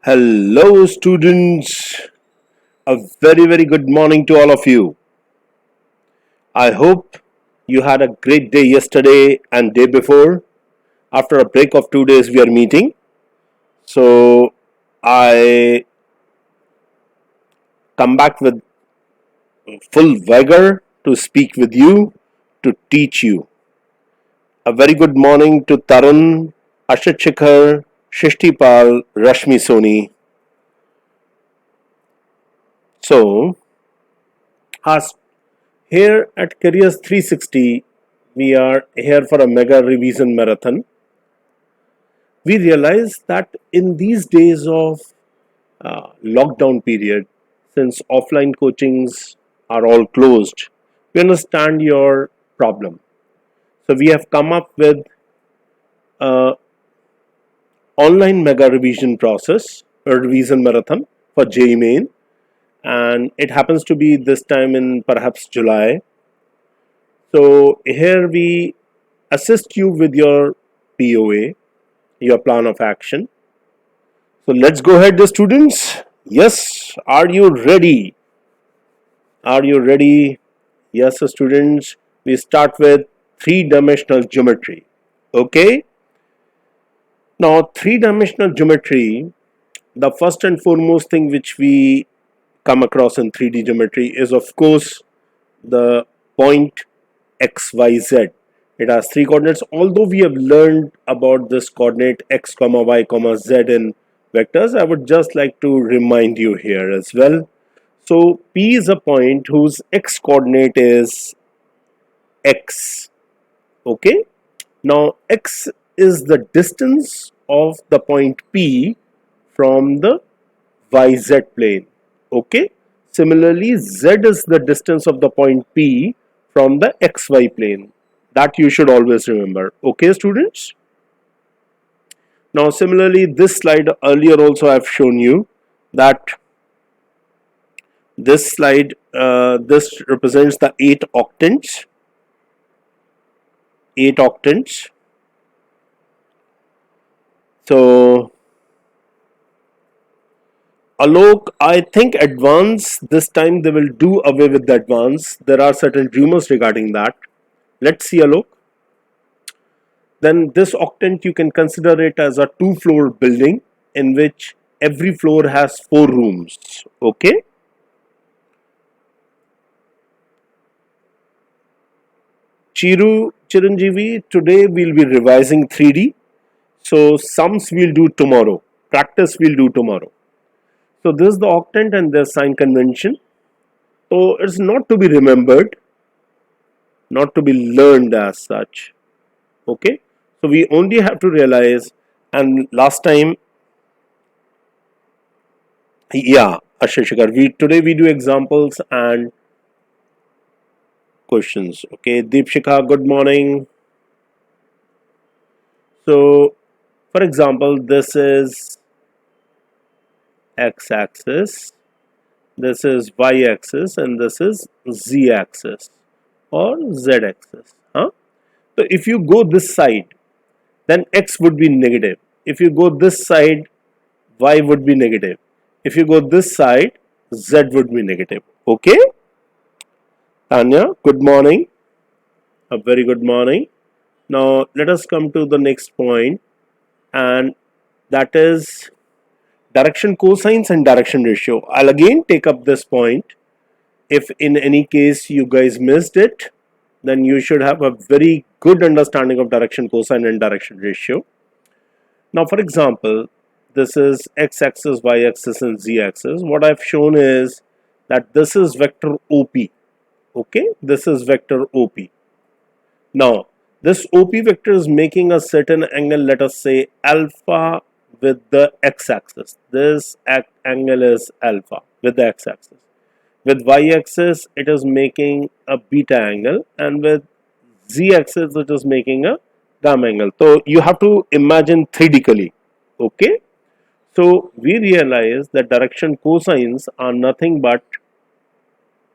Hello, students. A very good morning to all of you. I hope you had a great day yesterday and day before. After a break of 2 days, we are meeting. So, I come back with full vigor to speak with you, to teach you. A very good morning to Tarun, Ashit Shikhar, Shishtipal, Rashmi Soni. So, as here at Careers 360, we are here for a mega revision marathon. We realize that in these days of lockdown period, since offline coachings are all closed, we understand your problem. So we have come up with a online mega revision process, a revision marathon for JEE Main, and it happens to be this time in perhaps July. So here we assist you with your POA, your plan of action. So let's go ahead, the students. Yes, are you ready? Are you ready? Yes, students. We start with three-dimensional geometry. Okay. Now, three-dimensional geometry. The first and foremost thing which we come across in 3D geometry is, of course, the point XYZ. It has three coordinates. Although we have learned about this coordinate x comma y comma z in vectors, I would just like to remind you here as well. So P is a point whose x coordinate is x. Okay. Now x is the distance of the point P from the YZ plane. Okay. Similarly, Z is the distance of the point P from the XY plane. That you should always remember. Okay, students? Now, similarly, this slide earlier also I've shown you that this slide, this represents the 8 octants. 8 octants. So, Alok, I think advance, this time they will do away with the advance. There are certain rumors regarding that. Let's see, Alok. Then this octant you can consider it as a 2-floor building in which every floor has 4 rooms. Okay. Chiranjeevi, today we'll be revising 3D. So sums we'll do tomorrow. Practice we'll do tomorrow. So this is the octant and the sign convention. So it's not to be remembered, not to be learned as such. Okay. So we only have to realize, and last time, yeah, Ashishikar, today we do examples and questions. Okay, Deepshika, good morning. So, for example, this is x-axis, this is y-axis, and this is z-axis or z-axis. Huh? So, if you go this side, then x would be negative. If you go this side, y would be negative. If you go this side, z would be negative. Okay? Tanya, good morning. A very good morning. Now, let us come to the next point, and that is direction cosines and direction ratio. I'll again take up this point. If in any case you guys missed it, then you should have a very good understanding of direction cosine and direction ratio. Now, for example, this is x-axis, y-axis, and z-axis. What I've shown is that this is vector OP. Okay, this is vector OP. Now, this OP vector is making a certain angle, let us say alpha with the x-axis. This angle is alpha with the x-axis. With y-axis, it is making a beta angle, and with z-axis, it is making a gamma angle. So, you have to imagine 3D-ically. Okay. So, we realize that direction cosines are nothing but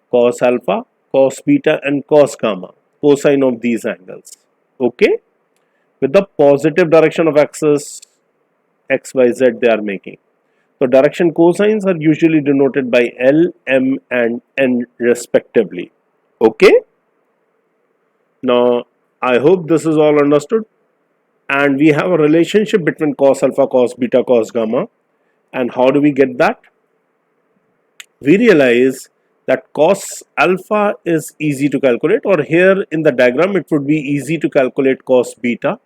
cos alpha, cos beta, and cos gamma, cosine of these angles. Okay. With the positive direction of axis x, y, z they are making. So direction cosines are usually denoted by L, M and N respectively. Okay. Now I hope this is all understood, and we have a relationship between cos alpha, cos beta, cos gamma. And how do we get that? We realize that cos alpha is easy to calculate, or here in the diagram it would be easy to calculate cos beta.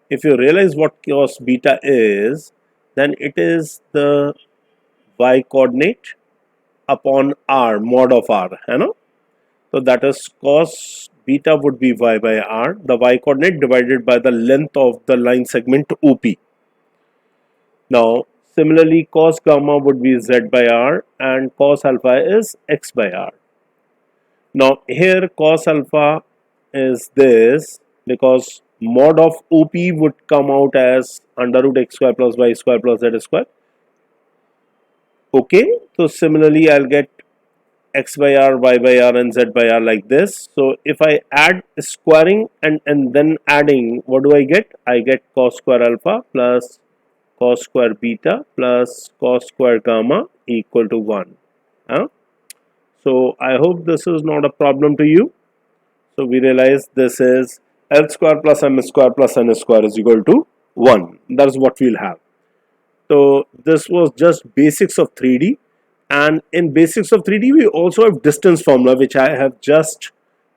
If you realize what cos beta is, then it is the y coordinate upon r, mod of r, you know. So that is cos beta would be y by r, the y coordinate divided by the length of the line segment OP. Now similarly cos gamma would be z by r and cos alpha is x by r. Now here cos alpha is this because mod of OP would come out as under root x square plus y square plus z square. Okay, so similarly I'll get x by r, y by r and z by r like this. So if I add squaring and then adding, what do I get? I get cos square alpha plus cos square beta plus cos square gamma equal to 1. So I hope this is not a problem to you. So we realize this is L square plus m square plus n square is equal to 1. That is what we'll have. So this was just basics of 3D, and in basics of 3D we also have distance formula, which I have just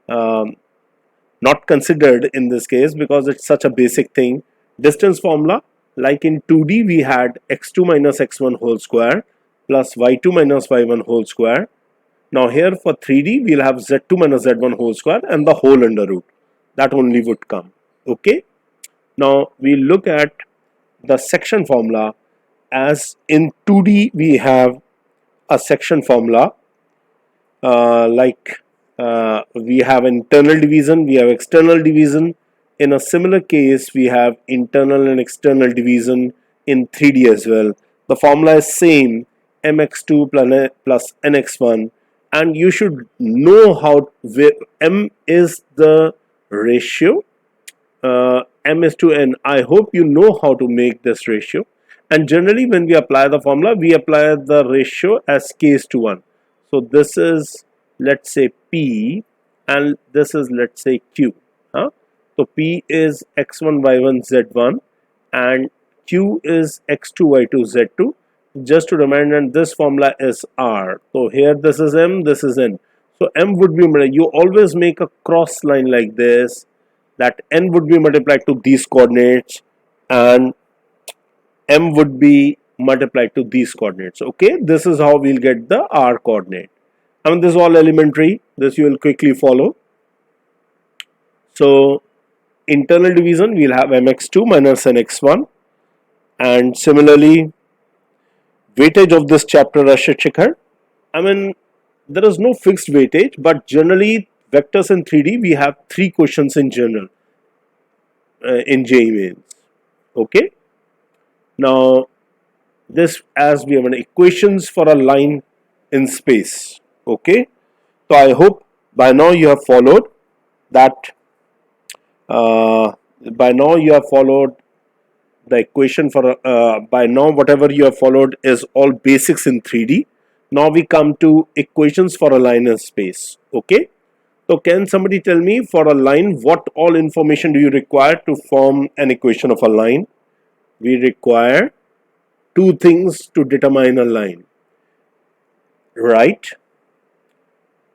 not considered in this case because it's such a basic thing. Distance formula, like in 2D we had x2 minus x1 whole square plus y2 minus y1 whole square. Now here for 3D we'll have z2 minus z1 whole square and the whole under root. That only would come. Okay. Now we look at the section formula. As in 2D we have a section formula we have internal division, we have external division. In a similar case we have internal and external division in 3D as well. The formula is same, mx2 plus nx1, and you should know how m is the ratio, m is to n. I hope you know how to make this ratio. And generally when we apply the formula, we apply the ratio as k is to 1. So this is, let's say, P, and this is, let's say, Q. So P is x1, y1, z1 and Q is x2, y2, z2. Just to remind, and this formula is R. So here this is M, this is N. So M would be, you always make a cross line like this, that N would be multiplied to these coordinates and M would be multiplied to these coordinates. Okay, this is how we'll get the R coordinate. I mean, this is all elementary. This you will quickly follow. So internal division, we'll have mx2 minus nx1, and similarly weightage of this chapter, Rashid Shikhar. I mean, there is no fixed weightage, but generally vectors in 3D we have 3 questions in general in JEE Mains. Okay. Now this, as we have an equations for a line in space. Okay, so I hope by now you have followed that. By now you have followed the equation for by now whatever you have followed is all basics in 3D. Now we come to equations for a line in space. Okay, so can somebody tell me, for a line, what all information do you require to form an equation of a line? We require 2 things to determine a line, right?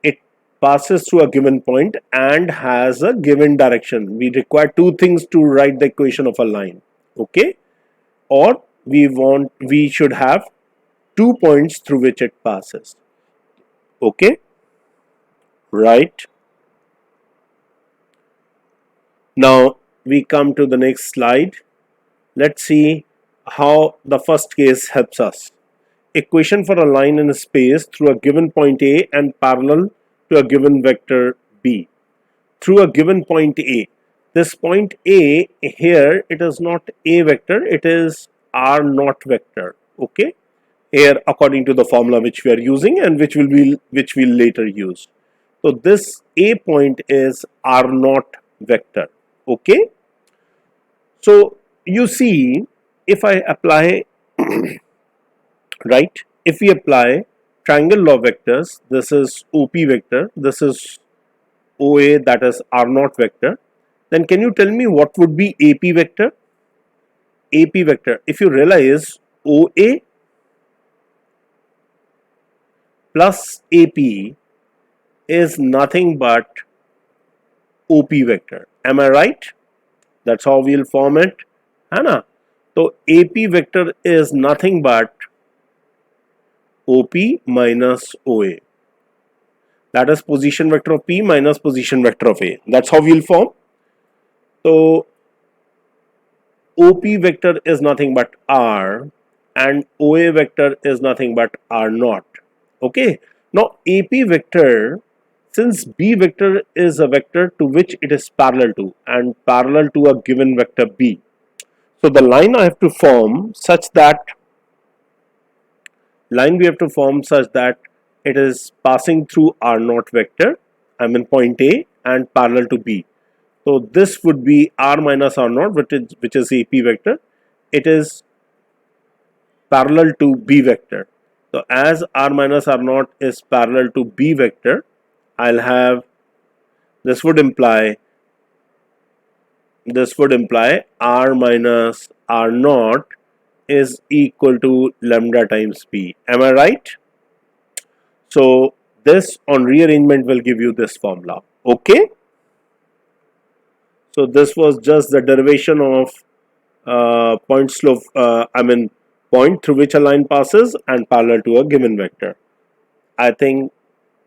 It passes through a given point and has a given direction. We require 2 things to write the equation of a line. Okay, or we should have 2 points through which it passes. Okay, right? Now we come to the next slide. Let's see how the first case helps us. Equation for a line in a space through a given point A and parallel to a given vector B. Through a given point A. This point A here, it is not A vector, it is R naught vector. Okay, here according to the formula which we are using and which we'll later use. So this A point is R naught vector. Okay, so you see, if I apply right? If we apply triangle law vectors, this is OP vector, this is OA, that is R naught vector, then can you tell me what would be AP vector? AP vector, if you realize OA plus AP is nothing but OP vector. Am I right? That's how we'll form it. Hana? So AP vector is nothing but OP minus OA. That is position vector of P minus position vector of A. That's how we'll form. So OP vector is nothing but R and OA vector is nothing but R naught. Okay. Now AP vector, since B vector is a vector to which it is parallel to and parallel to a given vector B. So the line I have to form such that it is passing through R naught vector, I mean point A, and parallel to B. So this would be R minus R naught, which is AP vector. It is parallel to B vector. So as R minus R naught is parallel to B vector, I'll have, this would imply R minus R naught is equal to lambda times B. Am I right? So this on rearrangement will give you this formula. Okay. So this was just the derivation of point slope, point through which a line passes and parallel to a given vector. I think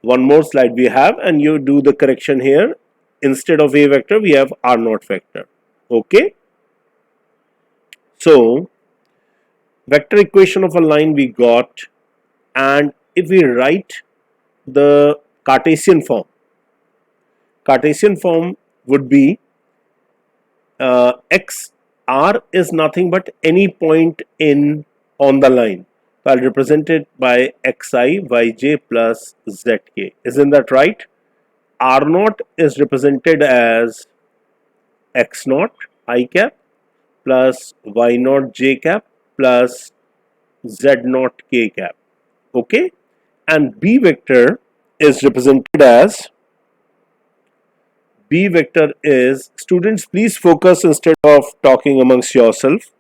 one more slide we have and you do the correction here. Instead of A vector, we have R naught vector. Okay. So vector equation of a line we got, and if we write the Cartesian form would be x r is nothing but any point in on the line. So I'll represent it by xi yj plus zk. Isn't that right? R naught is represented as x naught I cap plus y naught j cap plus z naught k cap. Okay, and B vector is represented as, B vector is, students please focus instead of talking amongst yourself.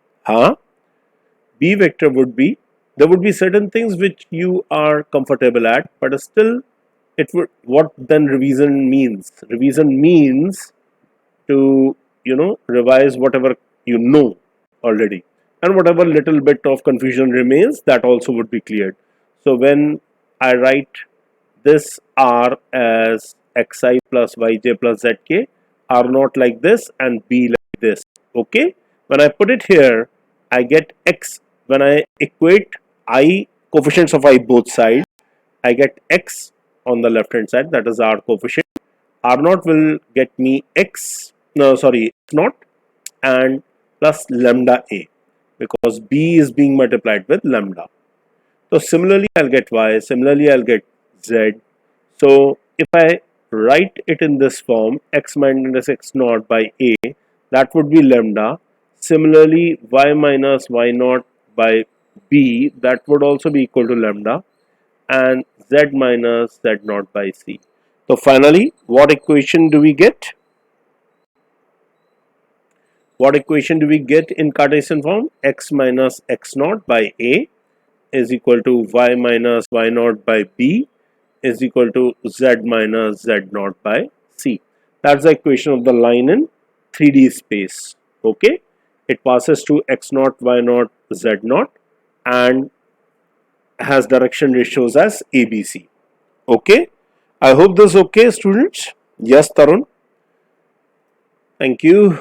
B vector would be, there would be certain things which you are comfortable at, but still it would, what then revision means? Revision means to, revise whatever you know already, and whatever little bit of confusion remains, that also would be cleared. So when I write this R as xi plus yj plus zk, R naught like this and B like this. Okay, when I put it here, I get x. When I equate I, coefficients of I both sides, I get x on the left hand side, that is R coefficient. R naught will get me x, no sorry, x naught and plus lambda A, because B is being multiplied with lambda. So similarly I'll get y, similarly I'll get z. So if I write it in this form, x minus x naught by A, that would be lambda. Similarly y minus y naught by B, that would also be equal to lambda, and z minus z naught by C. So finally, what equation do we get? What equation do we get in Cartesian form? X minus x naught by A is equal to y minus y naught by B is equal to z minus z naught by C. That's the equation of the line in 3D space. Okay, it passes through x naught, y naught, z naught and has direction ratios as ABC. Okay, I hope this is okay, students. Yes, Tarun. Thank you.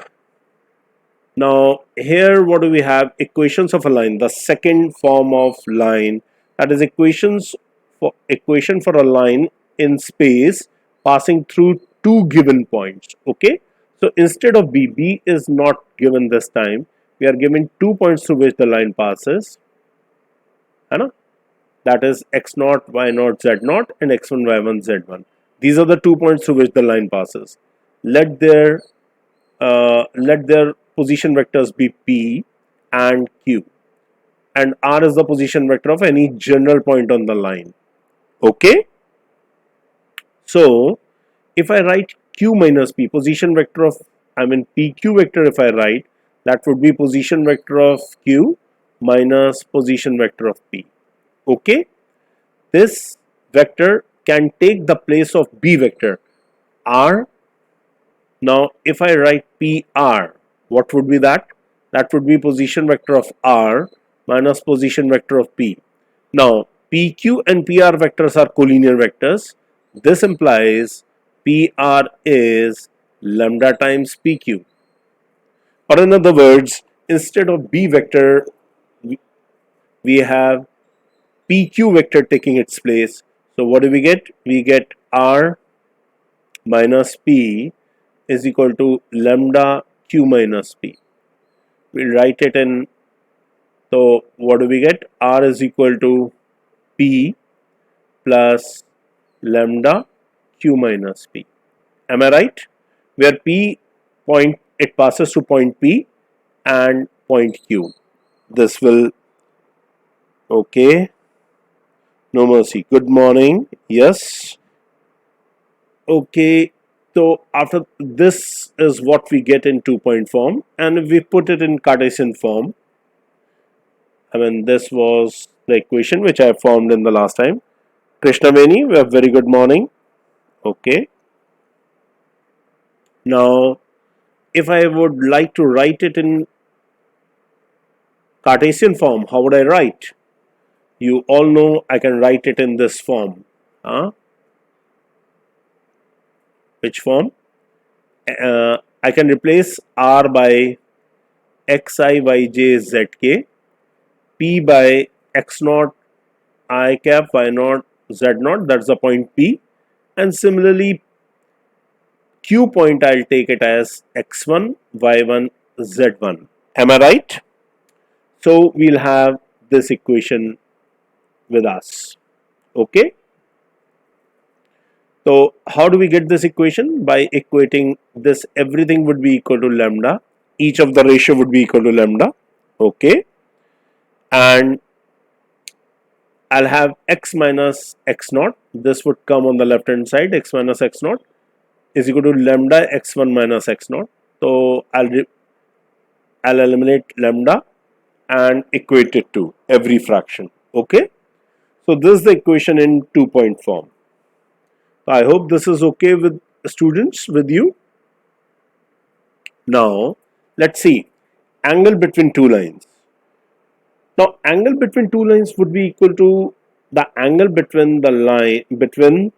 Now here what do we have? Equations of a line, the second form of line, that is equation for a line in space passing through two given points. Okay, so instead of B is not given this time, we are given 2 points through which the line passes, that is x naught, y naught, z naught and x1, y1, z1. These are the 2 points through which the line passes. Let their position vectors be P and Q. and r is the position vector of any general point on the line. Okay, so if I write q minus p, position vector of, pq vector, if I write, that would be position vector of q minus position vector of p. Okay, this vector can take the place of b vector r. Now if I write pr, what would be that? That would be position vector of r minus position vector of p. Now pq and pr vectors are collinear vectors. This implies pr is lambda times pq. Or in other words, instead of b vector, we have pq vector taking its place. So what do we get? We get r minus p is equal to lambda q minus p. We'll write it in, so what do we get? R is equal to p plus lambda q minus p. Am I right? Where p point, it passes to point p and point q. This will, okay, no mercy. Good morning. Yes. Okay, so after this is what we get in 2-point form, and we put it in Cartesian form. This was the equation which I formed in the last time. Krishnaveni, we have very good morning. Okay. Now, if I would like to write it in Cartesian form, how would I write? You all know I can write it in this form. Which form? I can replace r by xi, yj, zk, p by x naught, I cap, y naught, z naught, that's the point p, and similarly q point I'll take it as x1, y1, z1. Am I right? So we'll have this equation with us. Okay. So how do we get this equation? By equating this, everything would be equal to lambda. Each of the ratio would be equal to lambda. Okay. And I'll have x minus x naught. This would come on the left hand side. X minus x naught is equal to lambda x1 minus x naught. So I'll eliminate lambda and equate it to every fraction. Okay. So this is the equation in 2-point form. I hope this is okay with students, with you. Now let's see angle between two lines. Now angle between two lines would be equal to the angle between the line, between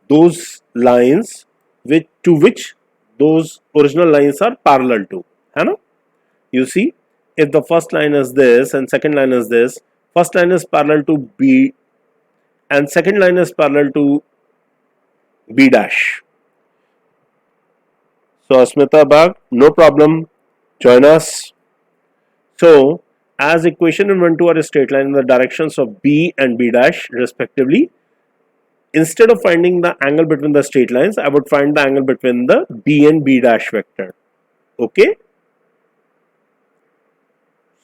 those lines to which those original lines are parallel to. You see, if the first line is this and second line is this, first line is parallel to B and second line is parallel to B dash. So Asmita Bag, no problem, join us. So as equation in 1, 2 are a straight line in the directions of B and B dash respectively, instead of finding the angle between the straight lines, I would find the angle between the B and B dash vector. Okay.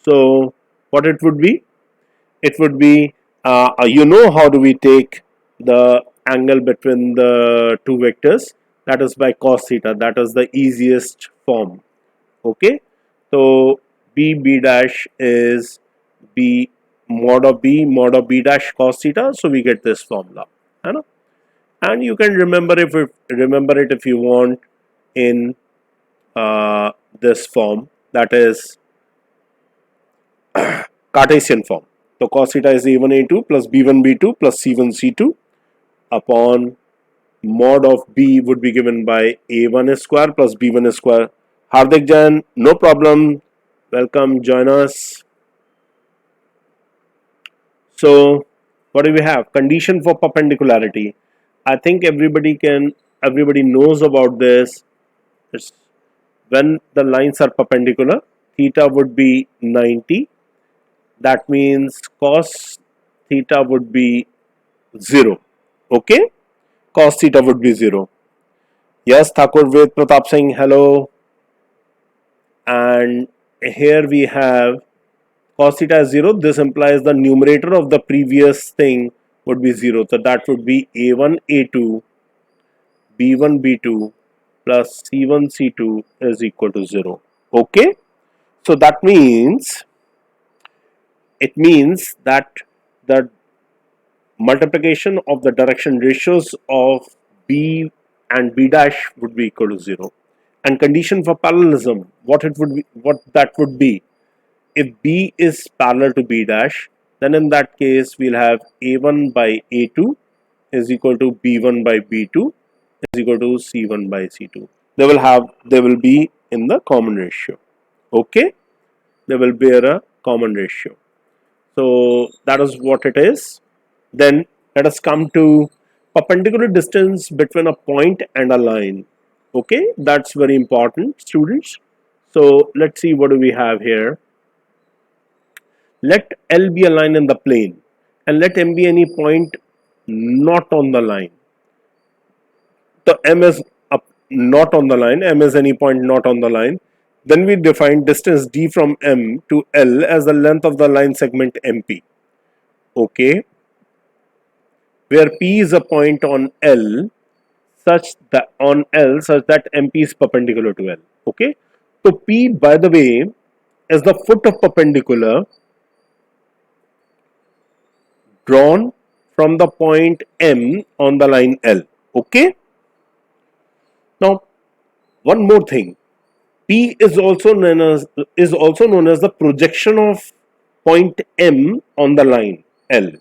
So what it would be? It would be, you know how do we take the angle between the two vectors? That is by cos theta. That is the easiest form. Okay. So B dash is B mod of B dash cos theta. So we get this formula. And you can remember it if you want in this form, that is Cartesian form. So cos theta is A1 A2 plus B1 B2 plus C1 C2 upon mod of B would be given by A1 square plus B1 square. Hardik Jan, no problem. Welcome, join us. So what do we have? Condition for perpendicularity. I think everybody knows about this. It's when the lines are perpendicular, theta would be 90. That means cos theta would be 0. Okay? Cos theta would be 0. Yes, Thakur Ved Pratap Singh, hello. And here we have cos theta is 0, this implies the numerator of the previous thing would be 0. So that would be a1 a2 b1 b2 plus c1 c2 is equal to 0. Okay, so that means that the multiplication of the direction ratios of b and b dash would be equal to 0. And condition for parallelism, what that would be, if b is parallel to b dash, then in that case we'll have a1 by a2 is equal to b1 by b2 is equal to c1 by c2. They will be in the common ratio. Okay, they will bear a common ratio. So that is what it is. Then let us come to perpendicular distance between a point and a line. Okay, that's very important, students. So let's see, what do we have here. Let L be a line in the plane and let M be any point not on the line. So M is not on the line, M is any point not on the line. Then we define distance d from M to L as the length of the line segment MP. Okay, where P is a point on L such that MP is perpendicular to L. Okay, so P, by the way, is the foot of perpendicular drawn from the point M on the line L. Okay, now one more thing, P is also known as the projection of point M on the line L.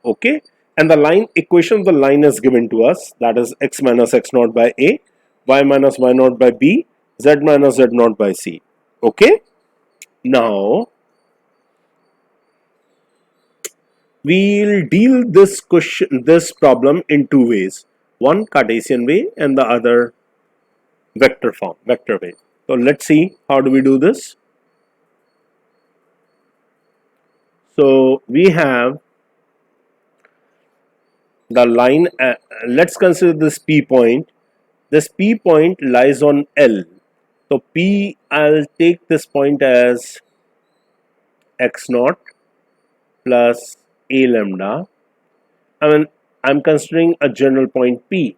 Okay, and the line equation of the line is given to us, that is x minus x naught by a, y minus y naught by b, z minus z naught by c. Okay, now we'll deal this problem in two ways, one Cartesian way and the other vector way. So let's see, how do we do this. So we have the line, let's consider this P point. This P point lies on L. So P, I'll take this point as x naught plus a lambda. I'm considering a general point P.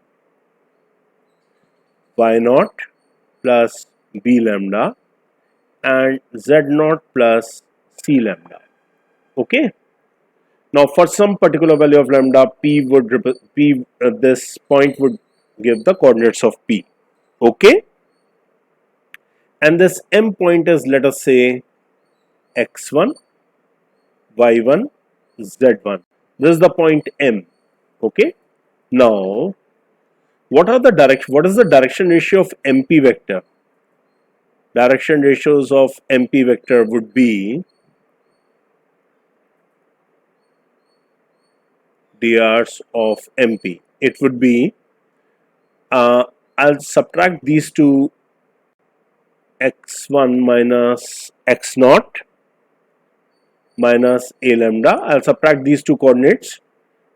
Y naught plus b lambda and z naught plus c lambda. Okay. Now, for some particular value of lambda, this point would give the coordinates of P. Okay, and this M point is, let us say, x1, y1, z1. This is the point M. Okay. Now, what is the direction ratio of MP vector? Direction ratios of MP vector would be drs of MP. It would be, I'll subtract these two, x1 minus x naught minus a lambda. I'll subtract these two coordinates.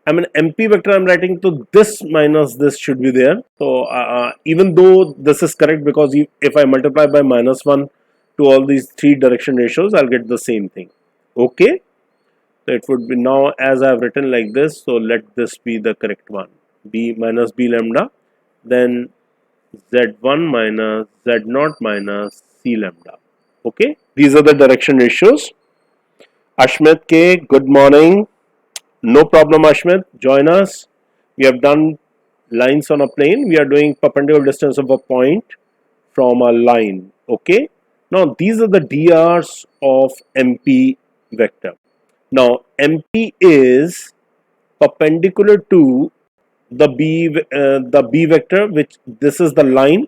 MP vector I'm writing, so this minus this should be there. So even though this is correct, because if I multiply by minus 1 to all these three direction ratios, I'll get the same thing. Okay, so it would be, now as I have written like this, so let this be the correct one, b minus b lambda, then z1 minus z0 minus c lambda. Okay, these are the direction ratios. Ashmit K, good morning. No problem, Ashmit, join us. We have done lines on a plane. We are doing perpendicular distance of a point from a line. Okay, now these are the drs of MP vector. Now MP is perpendicular to the B vector, which this is the line,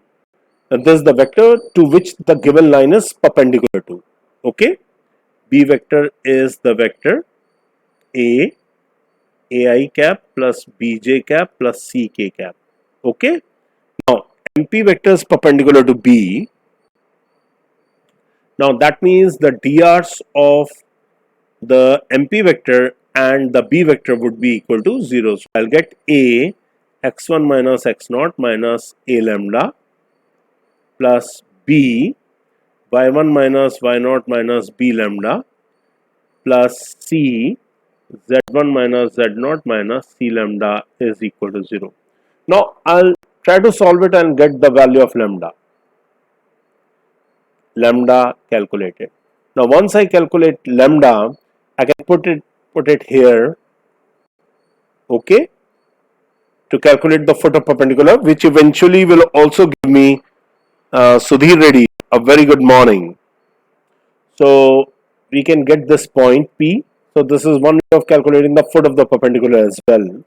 this is the vector to which the given line is perpendicular to. Okay, B vector is the vector ai cap plus bj cap plus ck cap. Okay, now MP vector is perpendicular to B. Now that means the drs of the MP vector and the B vector would be equal to 0. So I'll get a x1 minus x naught minus a lambda plus b y1 minus y naught minus b lambda plus C z1 minus z0 minus C lambda is equal to 0. Now I'll try to solve it and get the value of lambda. Lambda calculated. Now once I calculate lambda, I can put it here, okay, to calculate the foot of perpendicular, which eventually will also give me Sudhir Reddy a very good morning. So we can get this point P. So this is one way of calculating the foot of the perpendicular as well.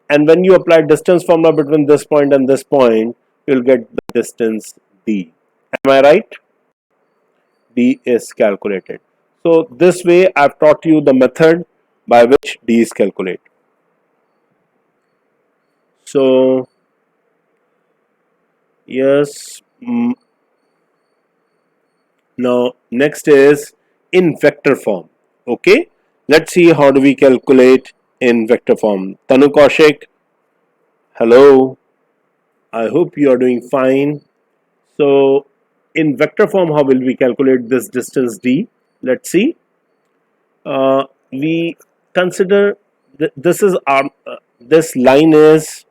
And when you apply distance formula between this point and this point, you will get the distance D. Am I right? D is calculated. So this way I have taught you the method by which D is calculated. So yes, now next is in vector form. Okay, let's see how do we calculate in vector form. Tanu Kaushik, hello, I hope you are doing fine. So in vector form, how will we calculate this distance D? Let's see. We consider this is our this line is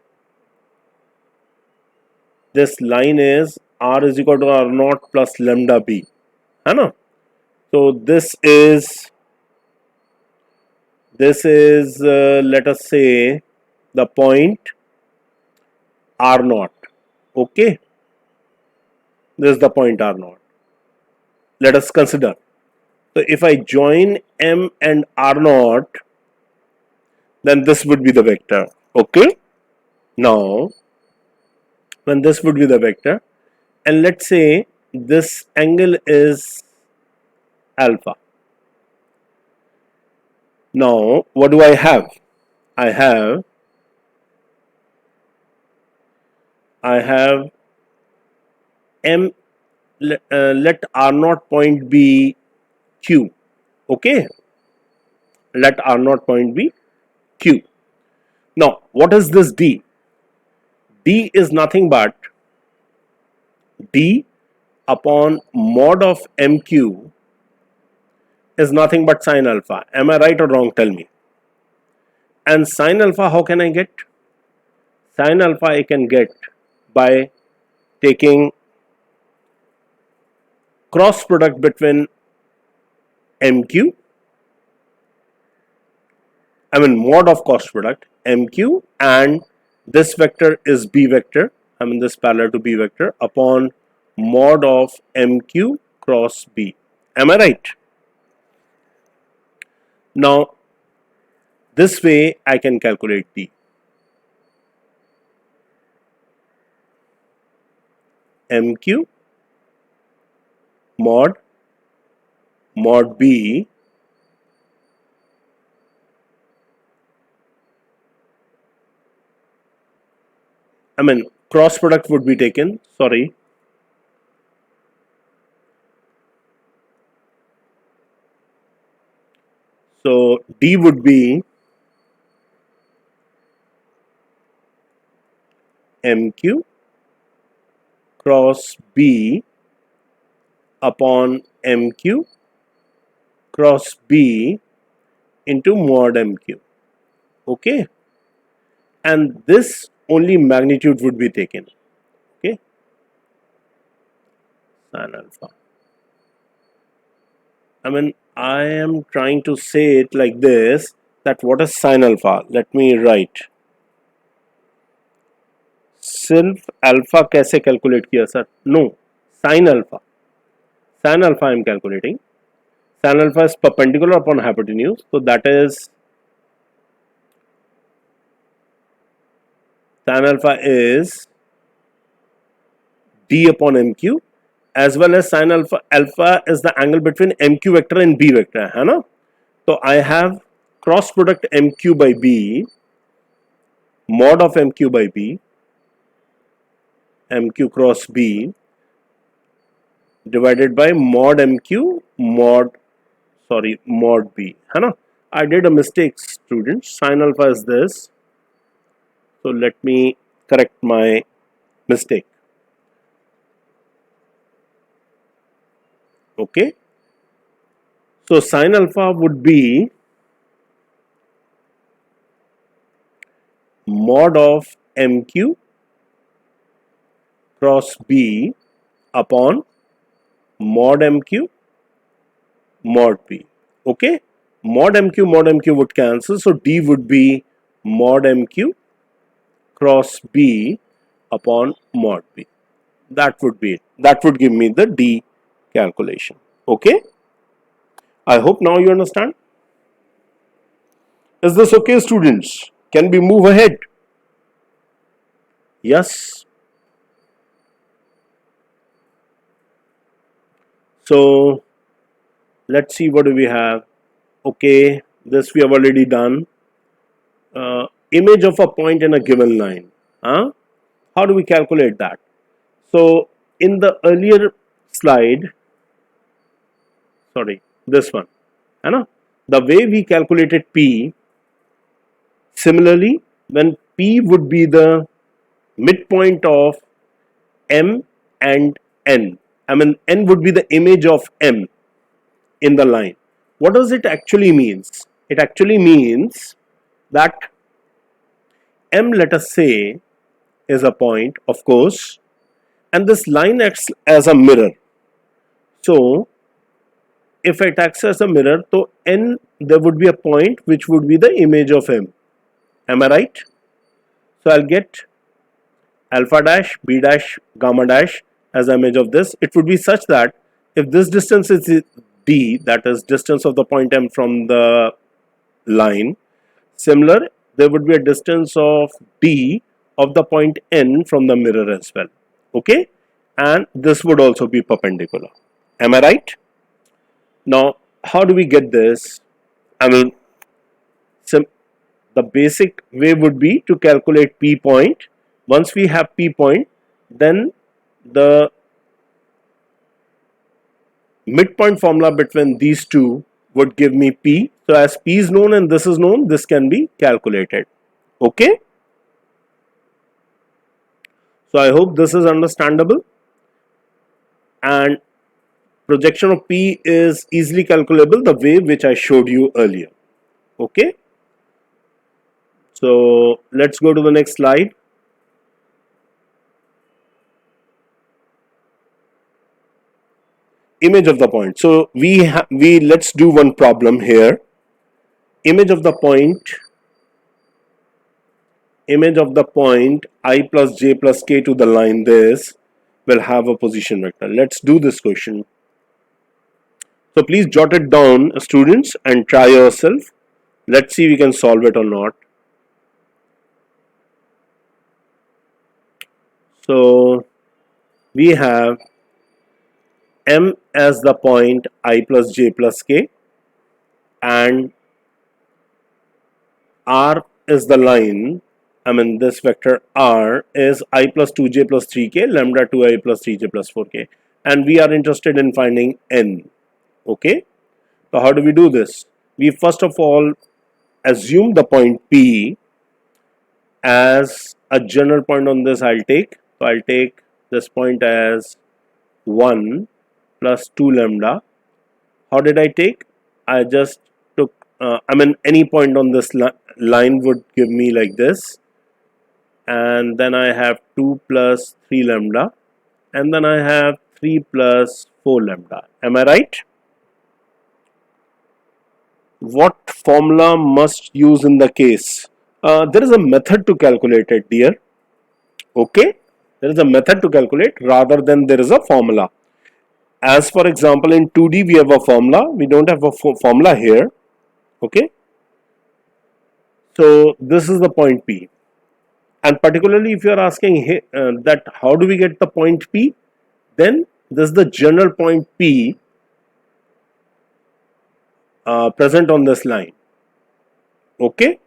r is equal to r naught plus lambda b, है ना? So this is let us say the point r naught. Okay, this is the point r naught. Let us consider. So if I join M and R naught, then this would be the vector. Okay. Now, when this would be the vector, and let's say this angle is alpha. Now, what do I have? I have M. Let R naught point be Q. Okay. Let R naught point be Q. Now, what is this D? D is nothing but D upon mod of MQ is nothing but sine alpha. Am I right or wrong? Tell me. And sine alpha, how can I get? Sine alpha I can get by taking cross product between MQ, mod of cross product MQ, and this vector is B vector, this parallel to B vector, upon mod of MQ cross B. Am I right? Now, this way I can calculate D. MQ mod B cross product would be taken, sorry. So D would be MQ cross B upon MQ cross B into mod MQ. Okay. And this only magnitude would be taken. Okay. Sin alpha. I am trying to say it like this, that what is sin alpha? Let me write. सिर्फ alpha कैसे calculate किया sir? No, sine alpha. Sin alpha I am calculating. Sin alpha is perpendicular upon hypotenuse, so that is sin alpha is D upon MQ, as well as sin alpha. Alpha is the angle between MQ vector and B vector, है ना? So I have cross product MQ by B, mod of MQ by B, MQ cross B, divided by mod MQ mod B, है ना? I did a mistake, students. Sin alpha is this, so let me correct my mistake. Okay, So sin alpha would be mod of mq cross b upon mod mq mod b. Okay, mod mq would cancel, so d would be mod mq cross b upon mod b. That would be it. That would give me the d calculation. Okay, I hope now you understand. Is this okay, students? Can we move ahead? Yes. So let's see, what do we have. Okay, this we have already done. Image of a point in a given line. How do we calculate that? So in the earlier slide, sorry, this one, the way we calculated P, similarly, when P would be the midpoint of M and N. I mean, N would be the image of M in the line. What does it actually means? It actually means that M, let us say, is a point, of course, and this line acts as a mirror. So if it acts as a mirror, so N, there would be a point which would be the image of M. Am I right? So I'll get alpha dash, b dash, gamma dash as image of this. It would be such that if this distance is d, that is distance of the point M from the line, similar, there would be a distance of d of the point N from the mirror as well. Okay, and this would also be perpendicular. Am I right? Now, how do we get this? I mean, the basic way would be to calculate P point. Once we have P point, then the midpoint formula between these two would give me P. So as P is known and this is known, this can be calculated. Okay. So I hope this is understandable. And projection of P is easily calculable the way which I showed you earlier. Okay. So let's go to the next slide. Image of the point. So we let's do one problem here. Image of the point I plus j plus k to the line this will have a position vector. Let's do this question. So please jot it down, students, and try yourself. Let's see if we can solve it or not. So we have M as the point I plus j plus k, and R is the line. I mean, this vector R is I plus 2j plus 3k, lambda 2i plus 3j plus 4k, and we are interested in finding N. Okay, so how do we do this? We first of all assume the point P as a general point on this. I'll take this point as 1 plus 2 lambda. How did I take? I just took, any point on this line would give me like this, and then I have 2 plus 3 lambda, and then I have 3 plus 4 lambda. Am I right? What formula must use in the case? There is a method to calculate it, dear. Okay, there is a method to calculate rather than there is a formula. As for example, in 2D we have a formula. We don't have a formula here. Okay, so this is the point P, and particularly if you are asking that how do we get the point P, then this is the general point P present on this line. Okay,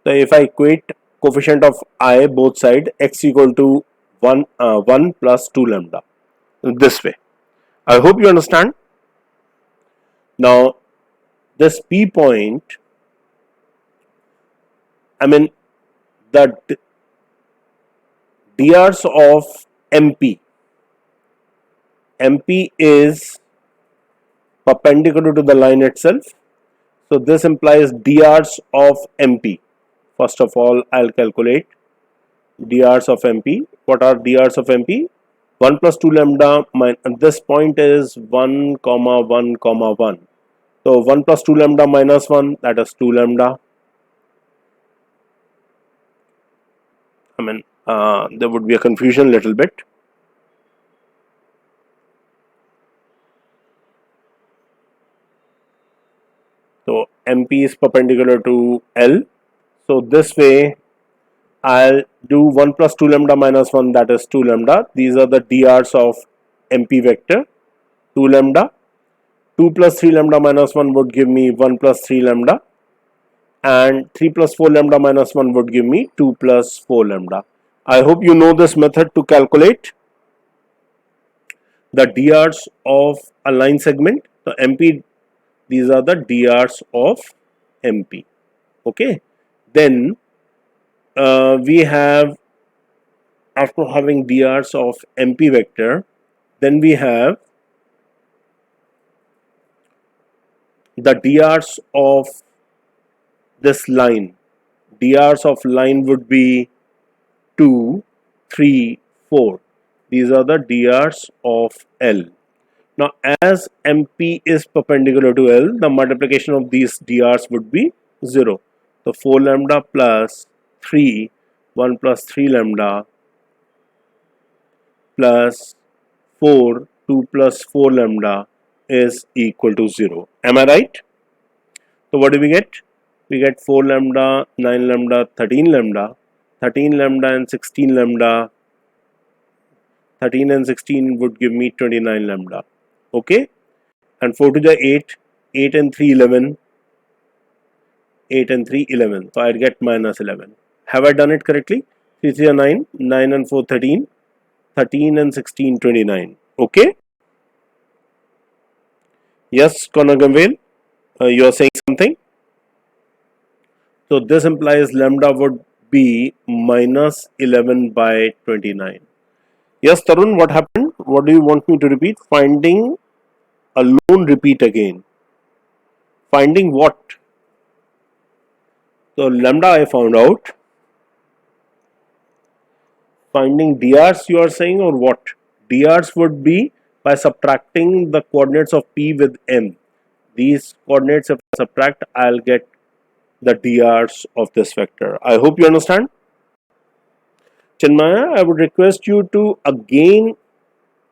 so if I equate coefficient of I both side, x equal to 1 plus 2 lambda, this way. I hope you understand. Now this P point, the drs of MP is perpendicular to the line itself. So this implies drs of MP. First of all, I'll calculate drs of MP. What are drs of MP? 1 plus 2 lambda, this point is 1 comma 1 comma 1. So 1 plus 2 lambda minus 1, that is 2 lambda. There would be a confusion little bit. So MP is perpendicular to L. So this way I'll do 1 plus 2 lambda minus 1, that is 2 lambda. These are the drs of MP vector, 2 lambda. 2 plus 3 lambda minus 1 would give me 1 plus 3 lambda. And 3 plus 4 lambda minus 1 would give me 2 plus 4 lambda. I hope you know this method to calculate the drs of a line segment. So MP, these are the drs of MP. Okay. Then we have, after having drs of MP vector, then we have the drs of this line. Drs of line would be 2, 3, 4. These are the drs of L. Now as MP is perpendicular to L, the multiplication of these drs would be 0. So 4 lambda plus 3, 1 plus 3 lambda plus 4, 2 plus 4 lambda is equal to 0. Am I right? So what do we get? We get 4 lambda, 9 lambda, 13 lambda. 13 lambda and 16 lambda. 13 and 16 would give me 29 lambda. Okay? And 4 to the 8, 8 and 3, 11. 8 and 3, 11. So I'd get minus 11. Have I done it correctly? 3, 3 are 9. 9 and 4, 13. 13 and 16, 29. Okay? Yes, Konagamvel, you are saying something? So this implies lambda would be minus 11 by 29. Yes, Tarun, what happened? What do you want me to repeat? Finding a lone repeat again. Finding what? So lambda I found out. Finding drs you are saying, or what? Drs would be by subtracting the coordinates of P with M. These coordinates, if I subtract, I'll get the drs of this vector. I hope you understand. Chinmaya, I would request you to again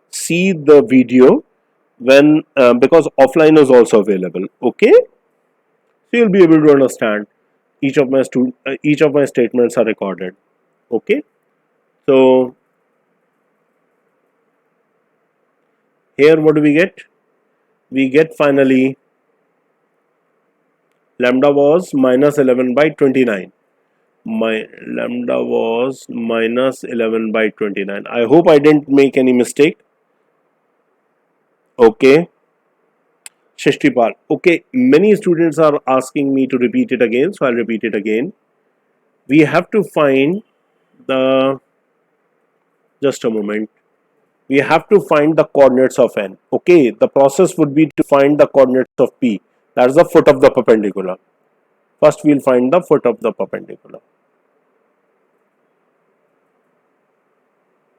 see the video when because offline is also available. Okay, so you'll be able to understand. Each of my statements are recorded. Okay, so here what do we get? We get finally lambda was minus 11 by 29. My lambda was minus 11 by 29. I hope I didn't make any mistake. Okay. Shishtipal. Okay, many students are asking me to repeat it again, so I'll repeat it again. We have to find the, just a moment, we have to find the coordinates of n. Okay, the process would be to find the coordinates of P. That is the foot of the perpendicular. First we'll find the foot of the perpendicular.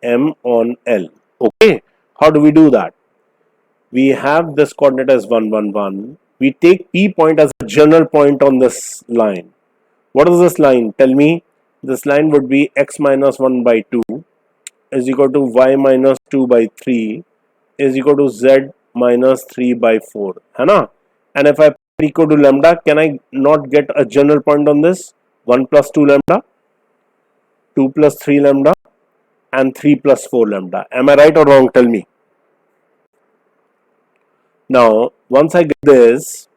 M on L. Okay, how do we do that? We have this coordinate as 1, 1, 1. We take P point as a general point on this line. What is this line? Tell me. This line would be x minus 1 by 2 is equal to y minus 2 by 3 is equal to z minus 3 by 4. Hai? And if I put equal to lambda, can I not get a general point on this? 1 plus 2 lambda, 2 plus 3 lambda, and 3 plus 4 lambda. Am I right or wrong? Tell me. Now, once I get this,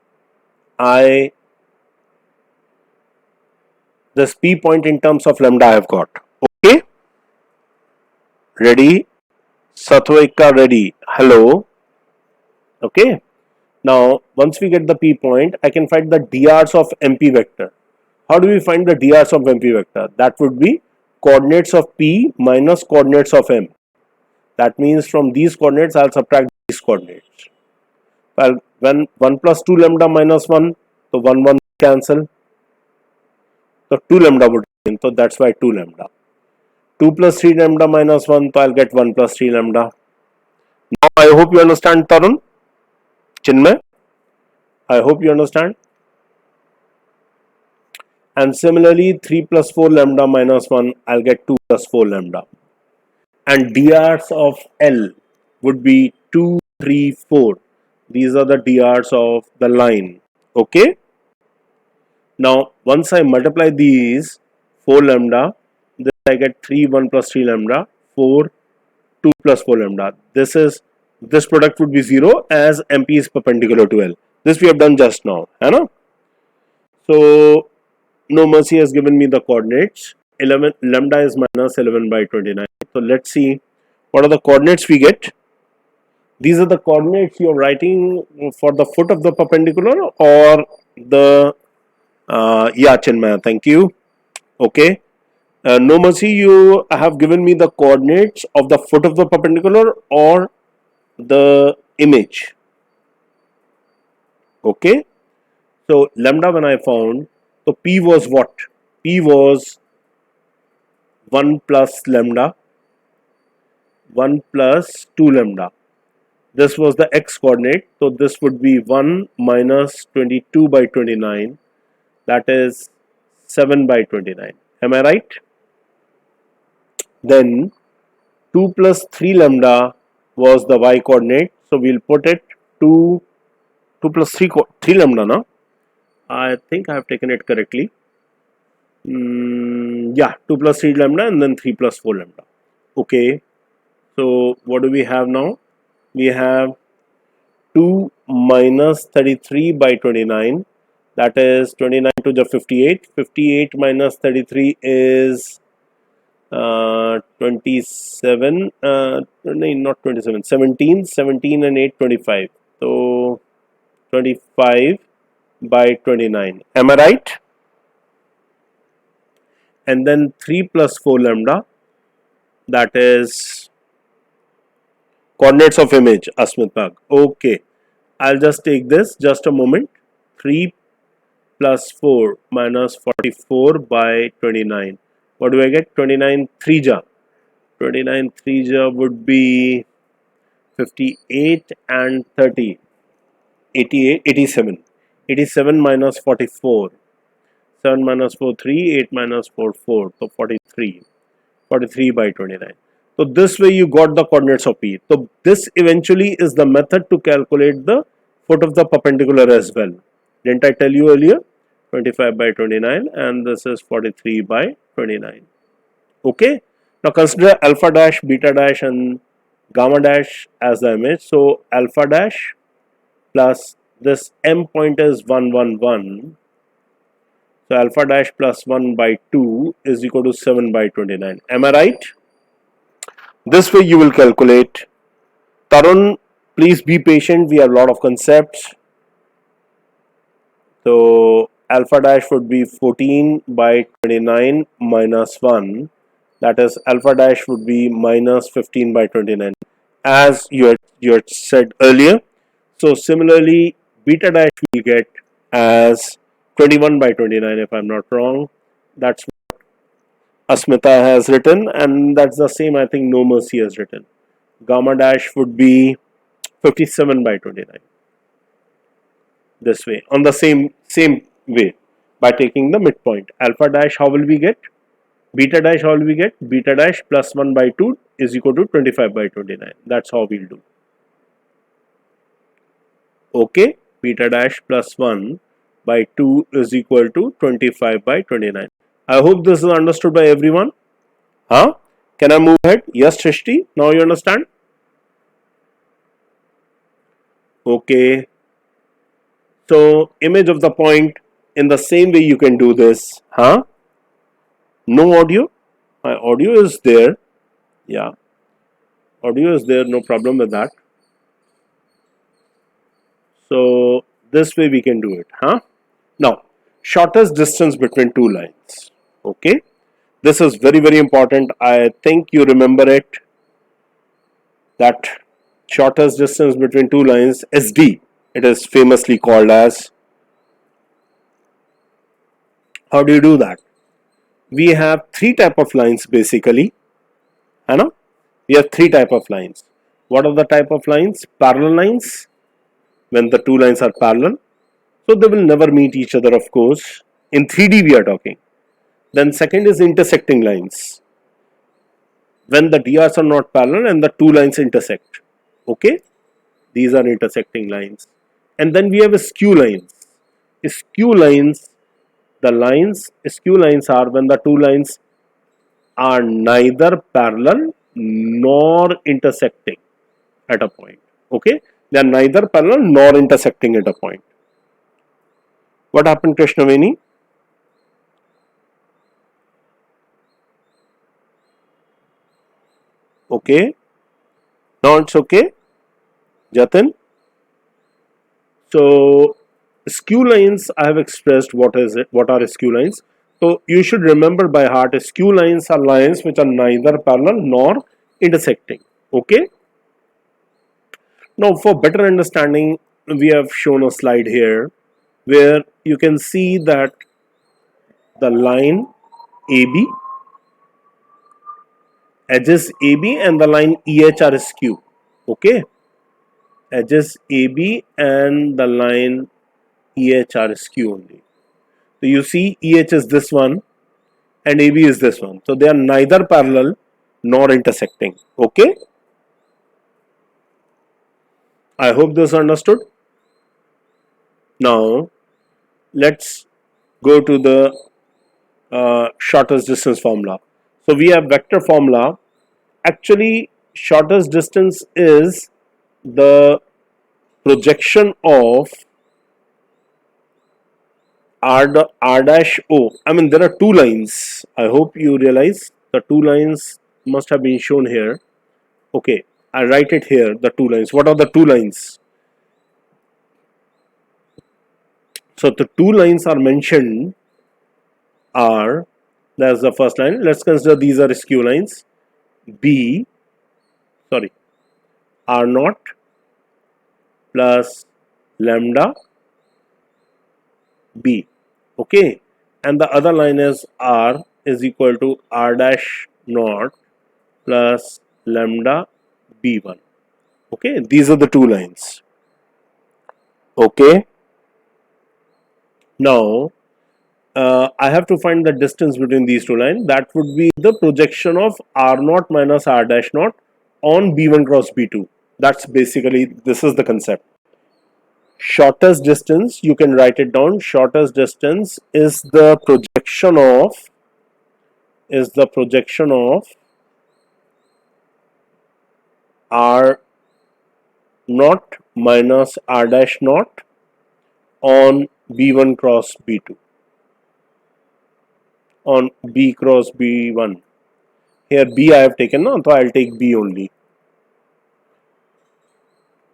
this P point in terms of lambda I have got. Okay? Ready? Satwika ready. Hello. Okay. Now, once we get the P point, I can find the drs of MP vector. How do we find the drs of MP vector? That would be coordinates of P minus coordinates of M. That means from these coordinates, I'll subtract these coordinates. when 1 plus 2 lambda minus 1, so 1 cancel, so 2 lambda would remain, so that's why 2 lambda. 2 plus 3 lambda minus 1, so I'll get 1 plus 3 lambda. Now I hope you understand, Tarun, Chinmay, I hope you understand. And similarly 3 plus 4 lambda minus 1, I'll get 2 plus 4 lambda. And DRs of L would be 2, 3, 4. These are the DRs of the line. Okay. Now once I multiply these 4 lambda, then I get 3, 1 plus 3 lambda, 4, 2 plus 4 lambda. This product would be 0 as MP is perpendicular to L. This we have done just now. So No Mercy has given me the coordinates. 11 lambda is minus 11 by 29. So let's see what are the coordinates we get. These are the coordinates you are writing for the foot of the perpendicular or the yeah, Chinmaya, thank you. Okay. No Mercy, you have given me the coordinates of the foot of the perpendicular or the image. Okay. So lambda when I found, so P was what? P was 1 plus lambda, 1 plus 2 lambda. This was the x coordinate. So this would be 1 minus 22 by 29. That is 7 by 29. Am I right? Then 2 plus 3 lambda was the y coordinate. So we'll put it 2 plus 3 lambda now. I think I have taken it correctly. Yeah, 2 plus 3 lambda and then 3 plus 4 lambda. Okay. So what do we have now? We have 2 minus 33 by 29. That is 29 to the 58. 58 minus 33 is 27. Not 27. 17. 17 and 8, 25. So 25 by 29. Am I right? And then 3 plus 4 lambda. That is coordinates of image, Asmit Bag. Okay. I'll just take this, just a moment. 3 plus 4 minus 44 by 29. What do I get? 29 3 ja. 29 3 ja would be 58 and 30. 88, 87. 87 minus 44. 7 minus 4, 3. 8 minus 4, 4. So 43. 43 by 29. So this way you got the coordinates of P. So this eventually is the method to calculate the foot of the perpendicular as well. Didn't I tell you earlier? 25 by 29 and this is 43 by 29. Okay. Now consider alpha dash, beta dash and gamma dash as the image. So alpha dash plus this M point is 1 1 1. So alpha dash plus 1 by 2 is equal to 7 by 29. Am I right? This way you will calculate. Tarun, please be patient. We have a lot of concepts. So alpha dash would be 14 by 29 minus 1. That is alpha dash would be minus 15 by 29 as you had said earlier. So similarly beta dash will get as 21 by 29 if I'm not wrong. That's what Asmita has written and that's the same I think No Mercy has written. Gamma dash would be 57 by 29. This way on the same way by taking the midpoint. Alpha dash how will we get? Beta dash how will we get? Beta dash plus 1 by 2 is equal to 25 by 29. That's how we'll do. Okay. Beta dash plus 1 by 2 is equal to 25 by 29. I hope this is understood by everyone. Huh? Can I move ahead? Yes, Shrishti. Now you understand? Okay. So image of the point in the same way you can do this. Huh? No audio? My audio is there. Yeah. Audio is there. No problem with that. So this way we can do it. Huh? Now, shortest distance between two lines. Okay. This is very, very important. I think you remember it. That shortest distance between two lines, SD. It is famously called as. How do you do that? We have three type of lines basically. I know we have three type of lines. What are the type of lines? Parallel lines, when the two lines are parallel, so they will never meet each other, of course. In 3D we are talking. Then second is intersecting lines, when the DRs are not parallel and the two lines intersect. Okay, these are intersecting lines. And then we have skew lines. Skew lines, skew lines are when the two lines are neither parallel nor intersecting at a point. Okay, they are neither parallel nor intersecting at a point. What happened, Krishnaveni? Okay, now it's okay, Jatin. So skew lines, I have expressed what is it, what are skew lines. So you should remember by heart, skew lines are lines which are neither parallel nor intersecting. Okay. Now for better understanding, we have shown a slide here where you can see that the line AB, edges AB and the line EH are skew. Okay. Edges AB and the line EH are skew only. So you see EH is this one and AB is this one. So they are neither parallel nor intersecting. Okay. I hope this is understood. Now let's go to the shortest distance formula. So we have vector formula. Actually, shortest distance is the projection of R dash O. I mean, there are two lines. I hope you realize the two lines must have been shown here. Okay, I write it here, the two lines. What are the two lines? So the two lines are mentioned are, that's the first line. Let's consider these are skew lines. R naught plus lambda B. Okay, and the other line is R is equal to R dash naught plus lambda B1. Okay, these are the two lines. Okay, now I have to find the distance between these two lines. That would be the projection of R naught minus R dash naught on B1 cross B2. That's basically, this is the concept. Shortest distance, you can write it down. Shortest distance is the projection of R naught minus R dash naught on B1 cross B2, on B cross B1. Here B I have taken, no, so I'll take B only.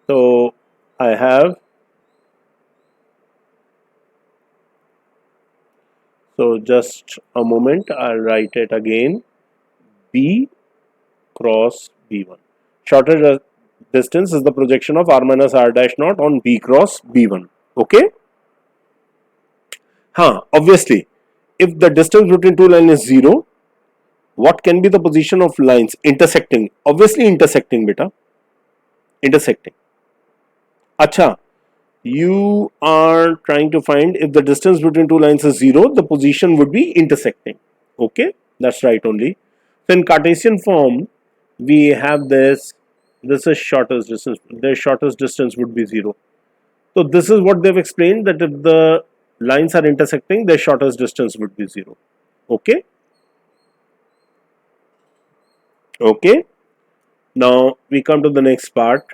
So I have, so just a moment, I'll write it again. B cross B1. Shortest distance is the projection of R minus R dash naught on B cross B1. Okay? Obviously, if the distance between two lines is 0, what can be the position of lines intersecting? Obviously intersecting, beta. Intersecting. Acha, you are trying to find if the distance between two lines is 0, the position would be intersecting. Okay, that's right only. So in Cartesian form, we have this is shortest distance, the shortest distance would be 0. So this is what they've explained, that if the lines are intersecting, their shortest distance would be 0. Okay. Okay. Now we come to the next part.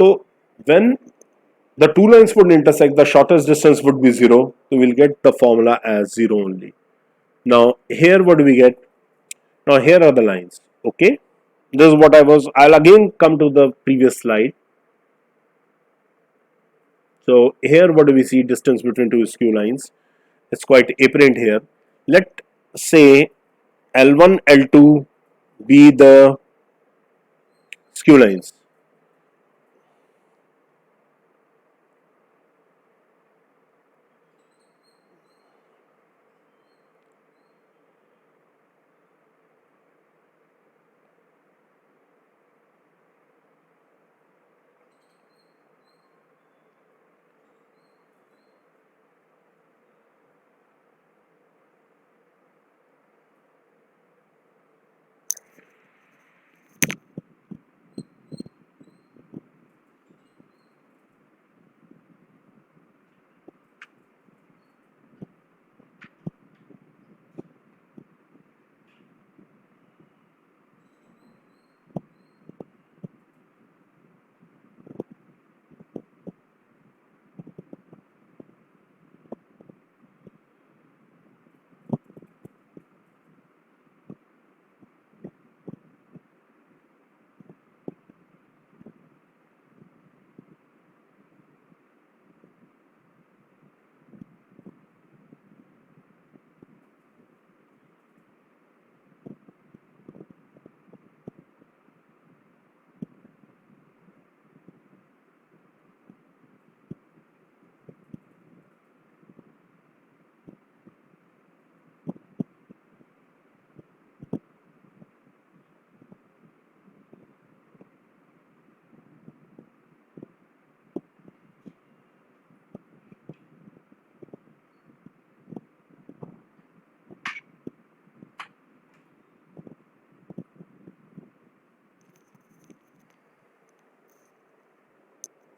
So when the two lines would intersect, the shortest distance would be 0. So we'll get the formula as 0 only. Now here what do we get? Now here are the lines. Okay. This is what I'll again come to the previous slide. So here what do we see? Distance between two skew lines. It's quite apparent here. Let say L1, L2 be the skew lines.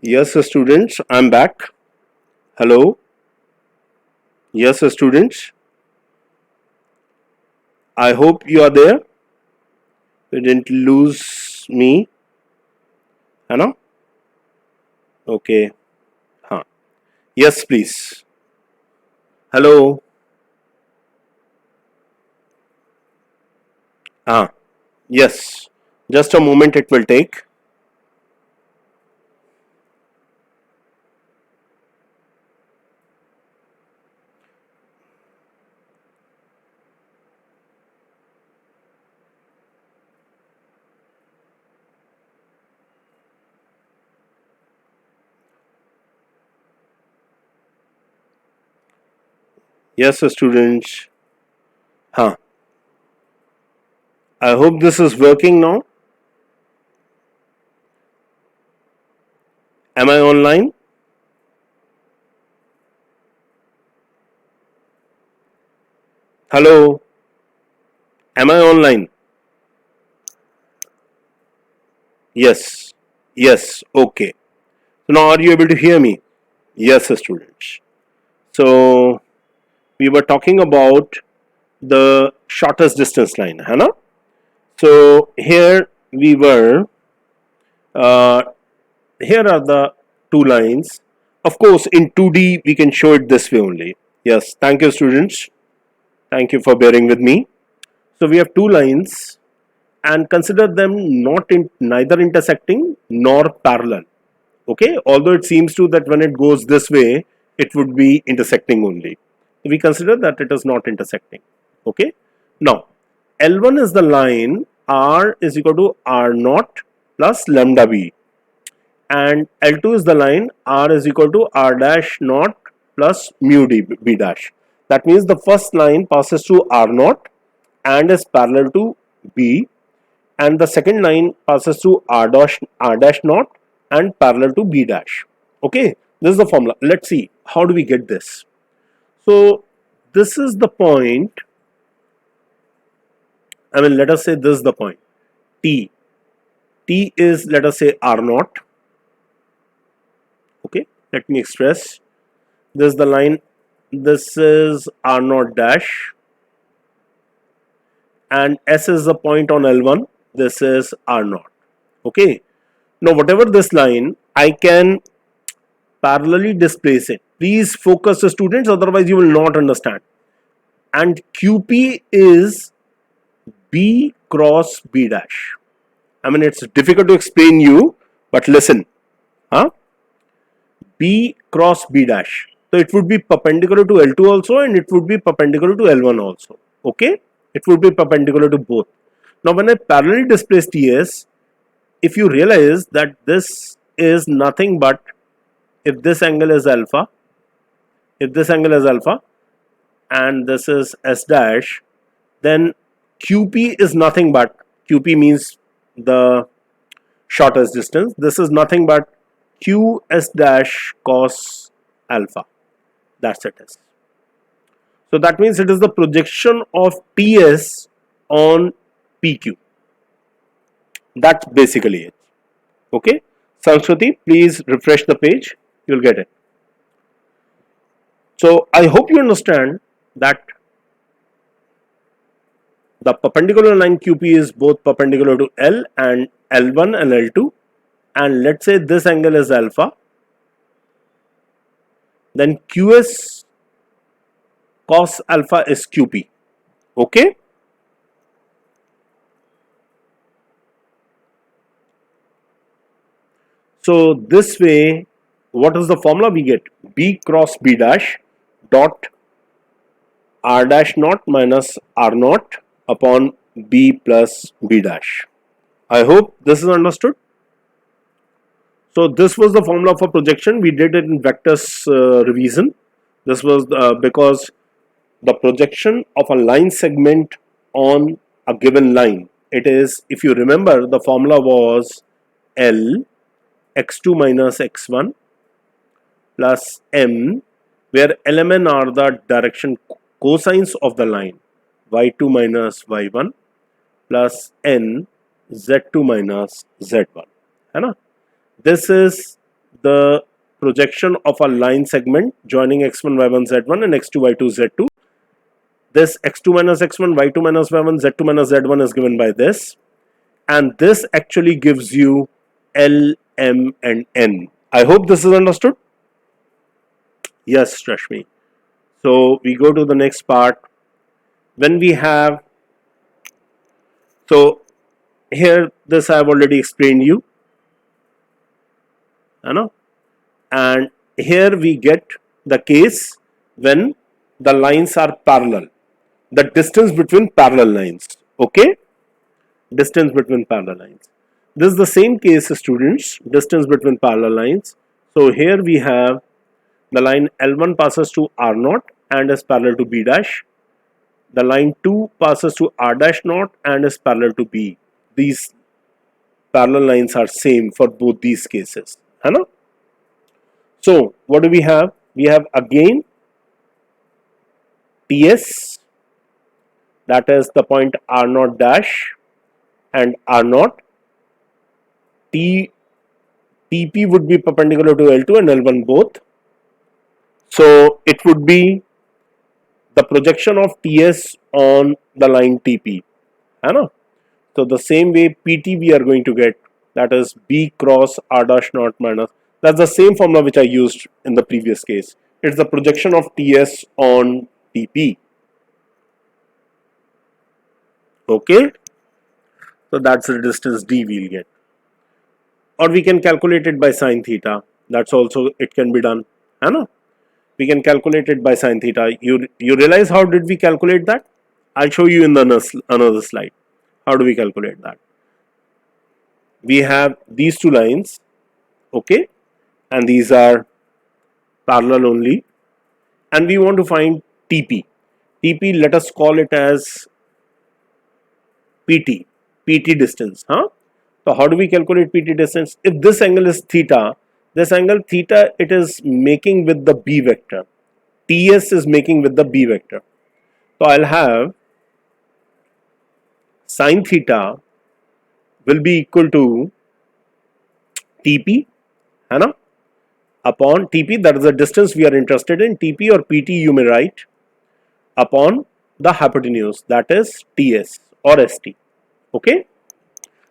Yes, students, I'm back. Hello. Yes, students, I hope you are there. You didn't lose me, है ना? Okay. हाँ. Yes, please. Hello. Yes. Just a moment it will take. Yes, students. हाँ. I hope this is working now. Am I online? Hello. Am I online? Yes. Yes. Okay. So now are you able to hear me? Yes, students. So we were talking about the shortest distance line, है ना? So here we were, uh, here are the two lines. Of course, in 2D we can show it this way only. Yes, thank you students. Thank you for bearing with me. So we have two lines and consider them neither intersecting nor parallel. Okay, although it seems to that when it goes this way, it would be intersecting only. We consider that it is not intersecting. Okay, now L1 is the line R is equal to R naught plus lambda B, and L2 is the line R is equal to R dash naught plus mu D B dash. That means the first line passes through R naught and is parallel to B, and the second line passes through R dash naught and parallel to B dash. Okay, this is the formula. Let's see how do we get this. So this is the point. I mean, let us say this is the point T. T is, let us say, R naught. Okay, let me express. This is the line. This is R naught dash, and S is the point on L1. This is R naught. Okay. Now, whatever this line, I can parallelly displace it. Please focus, students, otherwise you will not understand. And QP is B cross B dash. I mean, it's difficult to explain you, but listen. Huh? B cross B dash. So it would be perpendicular to L2 also, and it would be perpendicular to L1 also. Okay? It would be perpendicular to both. Now, when I parallelly displace TS, if you realize that this is nothing but, if this angle is alpha, and this is S dash, then QP is nothing but, QP means the shortest distance, this is nothing but QS dash cos alpha. That's it. So that means it is the projection of TS on PQ. That's basically it. Okay. Sanskruti, please refresh the page. You'll get it. So I hope you understand that the perpendicular line QP is both perpendicular to L and L1 and L2, and let's say this angle is alpha, then QS cos alpha is QP. Okay. So this way, what is the formula we get? B cross B dash dot R dash naught minus R naught upon B plus B dash. I hope this is understood. So this was the formula for projection. We did it in vectors revision. This was because the projection of a line segment on a given line. It is, if you remember, the formula was L x2 minus x1 plus m, where LMN are the direction cosines of the line, y2 minus y1 plus n z2 minus z1. है ना? This is the projection of a line segment joining x1, y1, z1 and x2, y2, z2. This x2 minus x1, y2 minus y1, z2 minus z1 is given by this. And this actually gives you L, M and N. I hope this is understood. Yes, Rashmi. So we go to the next part. When we have, so here this I have already explained you. I know. And here we get the case when the lines are parallel. The distance between parallel lines. Okay? Distance between parallel lines. This is the same case, students. Distance between parallel lines. So here we have the line L1 passes to R0 and is parallel to B dash. The line 2 passes to R dash naught and is parallel to B. These parallel lines are same for both these cases. Hai na? So what do we have? We have again TS, that is the point R0 dash and R0. TP would be perpendicular to L2 and L1 both. So it would be the projection of TS on the line TP. Hai na? So the same way PT we are going to get, that is B cross R dash naught minus. That's the same formula which I used in the previous case. It's the projection of TS on TP. Okay. So that's the distance D we'll get. Or we can calculate it by sine theta. That's also, it can be done. Hai na? We can calculate it by sine theta. You realize how did we calculate that? I'll show you in the another slide. How do we calculate that? We have these two lines, okay, and these are parallel only, and we want to find TP. TP, let us call it as PT distance. Huh? So how do we calculate PT distance? If this angle is theta, this angle theta it is making with the B vector. TS is making with the B vector. So I'll have sine theta will be equal to TP, hai na, upon TP, that is the distance we are interested in. TP or PT you may write, upon the hypotenuse, that is TS or ST. Okay,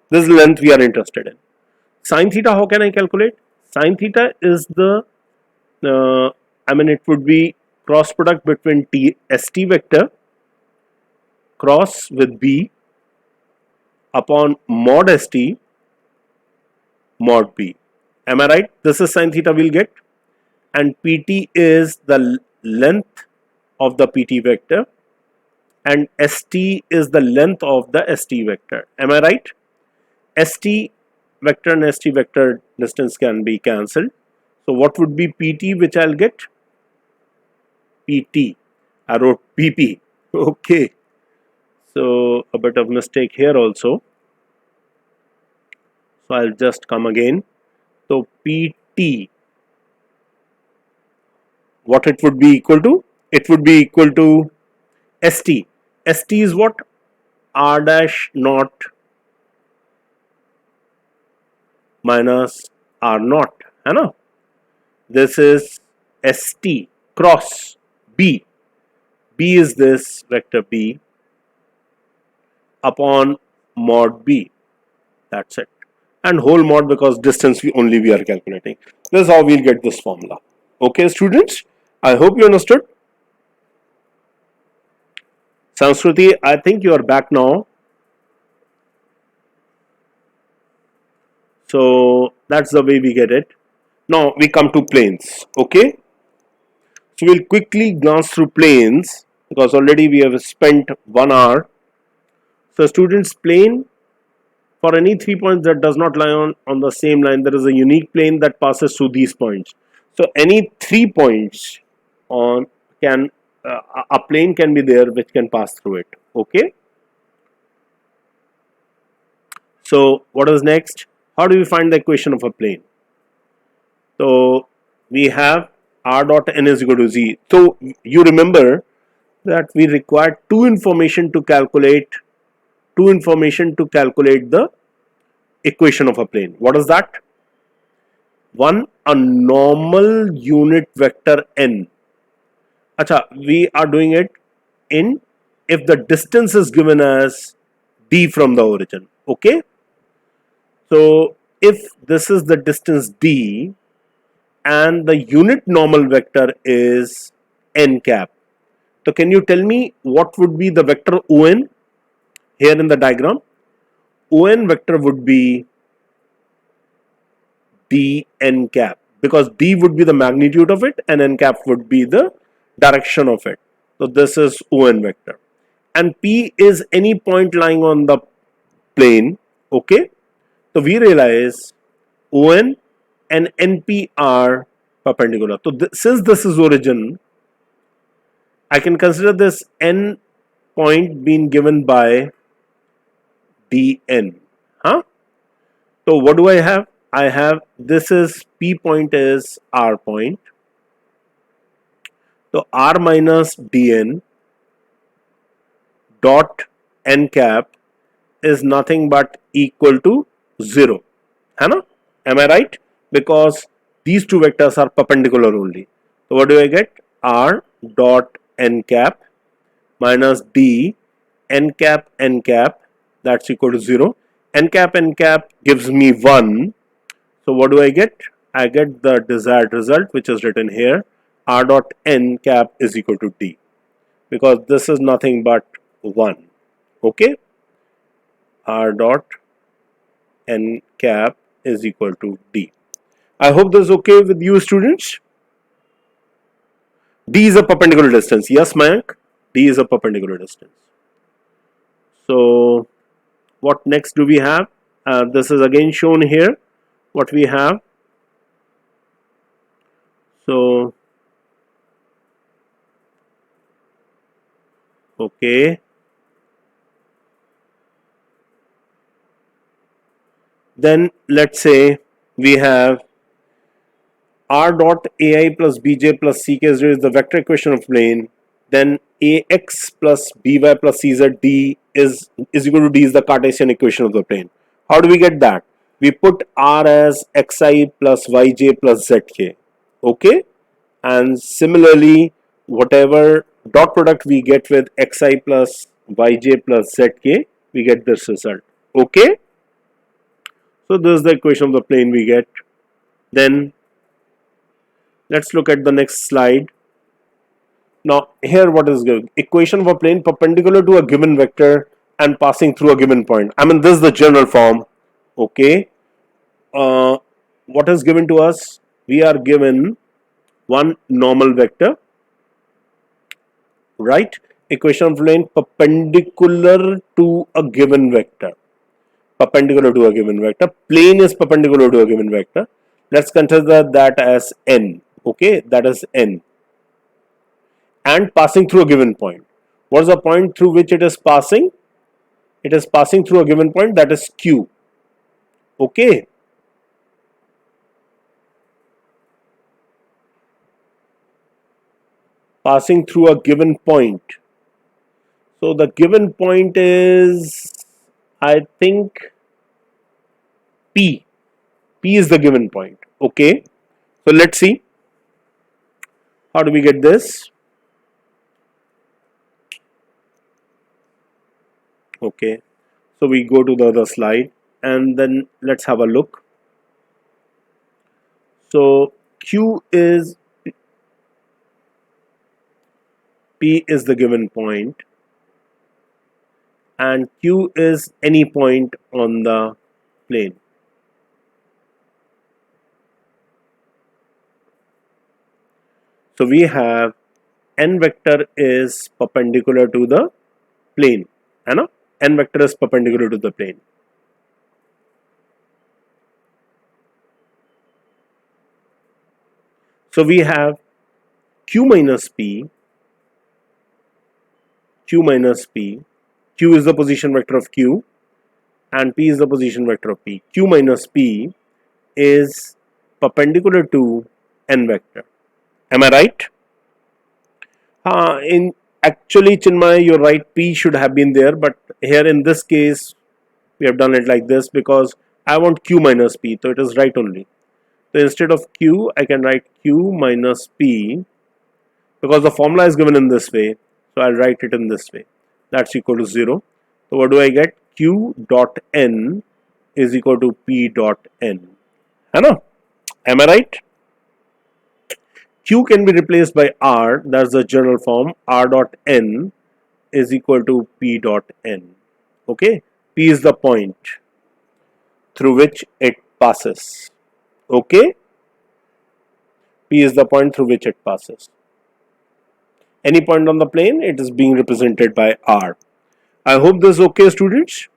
this length we are interested in. Sine theta, how can I calculate? Sine theta is the it would be cross product between ST vector cross with B upon mod ST mod B. Am I right? This is sine theta we'll get, and PT is the length of the PT vector and ST is the length of the ST vector. Am I right? ST vector and ST vector distance can be cancelled. So what would be PT which I'll get? PT. I wrote PP. Okay. So a bit of mistake here also. So I'll just come again. So PT, what it would be equal to? It would be equal to ST. ST is what? R dash naught minus R naught. Hai na? This is ST cross B. B is this vector B upon mod B. That's it. And whole mod because distance we are calculating. This is how we'll get this formula. Okay, students, I hope you understood. Sanskruti, I think you are back now. So that's the way we get it. Now we come to planes. Okay, so we'll quickly glance through planes because already we have spent 1 hour. So students, plane, for any 3 points that does not lie on the same line, there is a unique plane that passes through these points. So any 3 points on a plane can be there which can pass through it. Okay. So what is next? How do we find the equation of a plane? So we have r dot n is equal to z. So you remember that we require two information to calculate the equation of a plane. What is that? one a normal unit vector n. Acha, we are doing it in if the distance is given as d from the origin. Okay, so if this is the distance d and the unit normal vector is n cap, so can you tell me what would be the vector on here in the diagram? On vector would be d n cap, because d would be the magnitude of it and n cap would be the direction of it. So this is on vector, and p is any point lying on the plane. Okay, so we realize on and np are perpendicular. So since this is origin, I can consider this n point being given by dn. Huh? So what do I have? I have, this is p point is r point. So r minus dn dot n cap is nothing but equal to 0. Hana? Am I right? Because these two vectors are perpendicular only. So what do I get? R dot n cap minus d n cap that's equal to 0. N cap gives me 1. So what do I get? I get the desired result, which is written here. R dot n cap is equal to d, because this is nothing but 1. Okay, R dot n cap is equal to d. I hope this is okay with you, students. D is a perpendicular distance. Yes, Mayank, D is a perpendicular distance. So what next do we have? This is again shown here. What we have. So okay. Then let's say we have r dot ai plus bj plus ck is the vector equation of plane. Then ax plus by plus czd is equal to d is the Cartesian equation of the plane. How do we get that? We put r as xi plus yj plus zk. Okay, and similarly whatever dot product we get with xi plus yj plus zk, we get this result. Okay, so this is the equation of the plane we get. Then let's look at the next slide. Now here what is given? Equation of a plane perpendicular to a given vector and passing through a given point. I mean, this is the general form. Okay, what is given to us? We are given one normal vector, right? Equation of plane perpendicular to a given vector. Perpendicular to a given vector. Plane is perpendicular to a given vector. Let's consider that as n. Okay, that is n. And passing through a given point. What is the point through which it is passing? It is passing through a given point, that is q. Okay. Passing through a given point. So the given point is, I think, P. P is the given point. Okay. So let's see. How do we get this? Okay. So we go to the other slide and then let's have a look. So Q is, P is the given point and Q is any point on the plane. So we have n vector is perpendicular to the plane. N vector is perpendicular to the plane. So we have Q minus P, Q minus P, Q is the position vector of Q and P is the position vector of P. Q minus P is perpendicular to n vector. Am I right? In actually, Chinmay, you're right, P should have been there, but here in this case we have done it like this because I want Q minus P, so it is right only. So instead of Q, I can write Q minus P, because the formula is given in this way. So I'll write it in this way. That's equal to 0. So what do I get? Q dot N is equal to P dot N. Am I right? Q can be replaced by R. That's the general form. R dot N is equal to P dot N. Okay. P is the point through which it passes. Okay. P is the point through which it passes. Any point on the plane, it is being represented by R. I hope this is okay, students.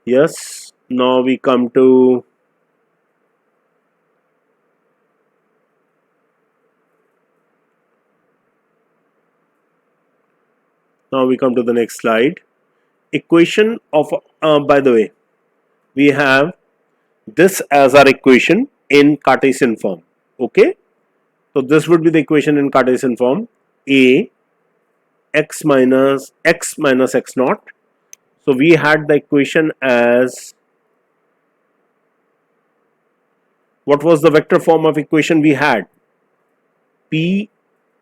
Yes. Now we come to the next slide. Equation of by the way, we have this as our equation in Cartesian form. Okay. So this would be the equation in Cartesian form. A x minus x naught. So we had the equation as, what was the vector form of equation we had? P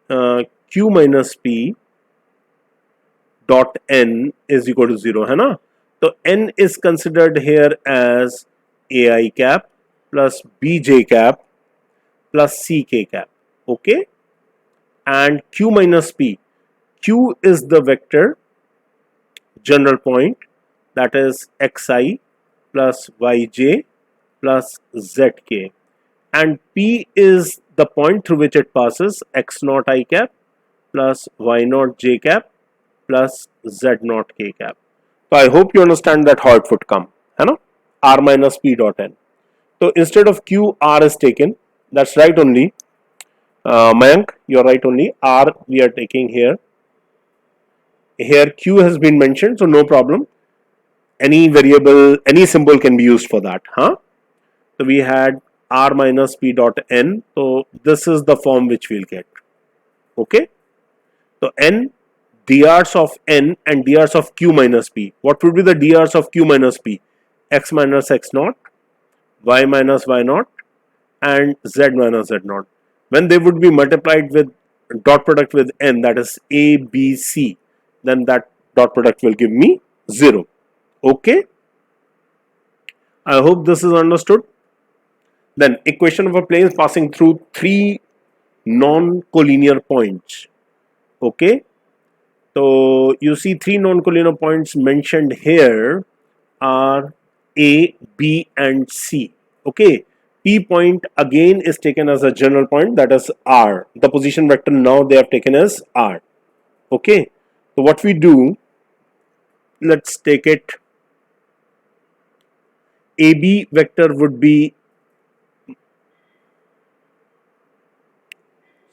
q minus p dot n is equal to 0, है ना? So n is considered here as ai cap plus bj cap plus ck cap. Okay, and q minus p. Q is the vector general point, that is xi plus yj plus zk, and p is the point through which it passes, x naught I cap plus y naught j cap plus z naught k cap. So I hope you understand that how it would come, है ना? R minus p dot n. So instead of q, r is taken. That's right only. Mayank, you're right only. R we are taking here. Here q has been mentioned, so no problem. Any variable, any symbol can be used for that, huh? So we had r minus p dot n. So this is the form which we'll get. Okay. So n, drs of n and drs of q minus p. What would be the drs of q minus p? X minus x naught, y minus y naught, and z minus z naught. When they would be multiplied with dot product with n, that is a, b, c, then that dot product will give me 0. Okay. I hope this is understood. Then equation of a plane passing through 3 non-collinear points. Okay. So you see 3 non-collinear points mentioned here are A, B and C. Okay. P point again is taken as a general point, that is R. The position vector now they have taken as R. Okay. So what we do, let's take it. AB vector would be,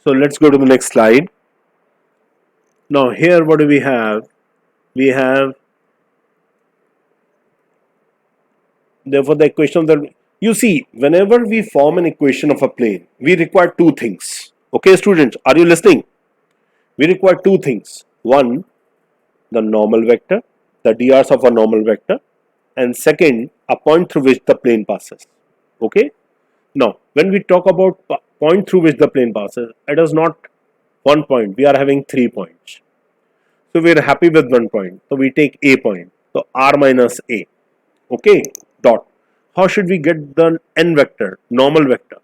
so let's go to the next slide. Now here what do we have? We have, therefore the equation that, you see, whenever we form an equation of a plane, we require 2 things. Okay students, are you listening? We require 2 things. One, the normal vector, the drs of a normal vector, and second, a point through which the plane passes. Okay. Now when we talk about point through which the plane passes, it is not one point, we are having 3 points. So we are happy with 1 point, so we take a point, so r minus a. Okay, dot. How should we get the n vector, normal vector?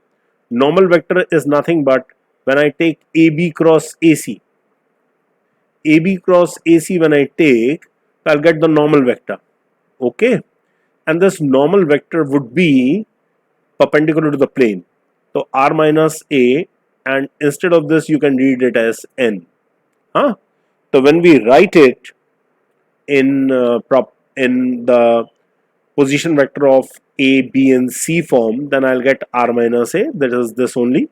Normal vector is nothing but when I take AB cross AC. AB cross AC when I take, I'll get the normal vector. Okay, and this normal vector would be perpendicular to the plane. So r minus a, and instead of this you can read it as n. Huh? So when we write it in the position vector of A, B and C form, then I'll get r minus a, that is this only.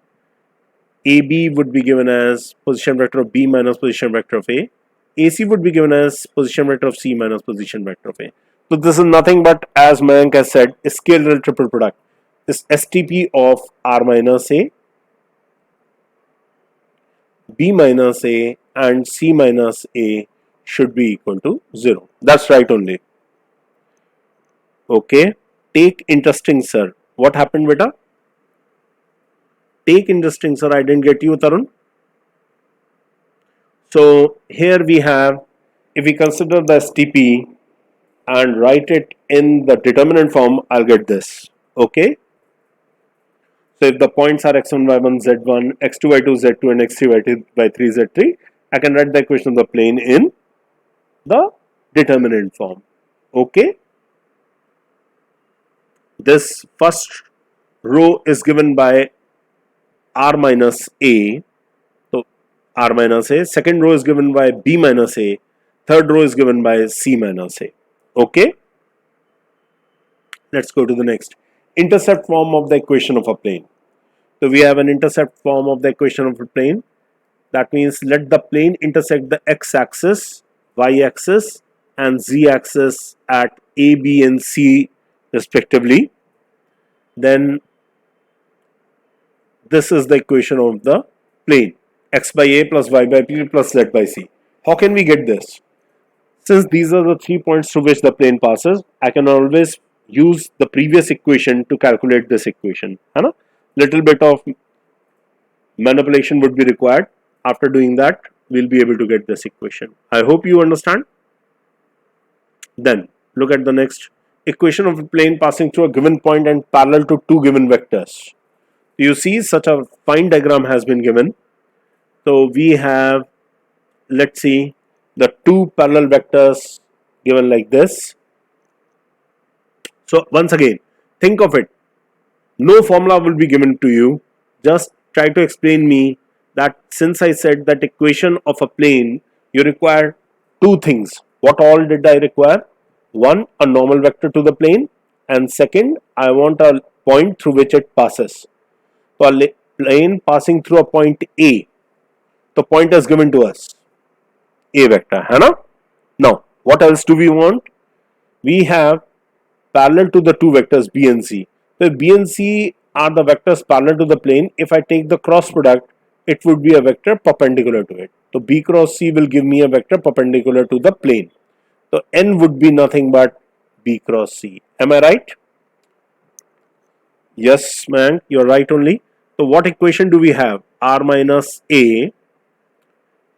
AB would be given as position vector of B minus position vector of A. AC would be given as position vector of C minus position vector of A. So this is nothing but, as Mayank has said, a scale triple product. This STP of r minus a, B minus a and C minus a should be equal to 0. That's right only. Okay. Take interesting, sir. What happened, beta? Take interesting, sir. I didn't get you, Tarun. So here we have, if we consider the STP and write it in the determinant form, I'll get this. Okay. So if the points are x1, y1, z1, x2, y2, z2, and x3, y3, z3, I can write the equation of the plane in the determinant form. Okay. This first row is given by r minus a. So r minus a. Second row is given by b minus a. Third row is given by c minus a. Okay. Let's go to the next. Intercept form of the equation of a plane. So we have an intercept form of the equation of a plane. That means let the plane intersect the x-axis, y-axis and z-axis at a, b and c respectively. Then this is the equation of the plane. X by a plus y by b plus z by c. How can we get this? Since these are the 3 points through which the plane passes, I can always use the previous equation to calculate this equation. Little bit of manipulation would be required. After doing that, we'll be able to get this equation. I hope you understand. Then look at the next equation of a plane passing through a given point and parallel to two given vectors. You see such a fine diagram has been given. So we have, let's see, the two parallel vectors given like this. So once again, think of it. No formula will be given to you. Just try to explain me that since I said that equation of a plane, you require two things. What all did I require? One, a normal vector to the plane, and second, I want a point through which it passes. So a plane passing through a point A. The point is given to us, A vector, है ना? Now, what else do we want? We have parallel to the two vectors B and C. So B and C are the vectors parallel to the plane. If I take the cross product, it would be a vector perpendicular to it. So B cross C will give me a vector perpendicular to the plane. So N would be nothing but B cross C. Am I right? Yes, man, you're right only. So what equation do we have? R minus A.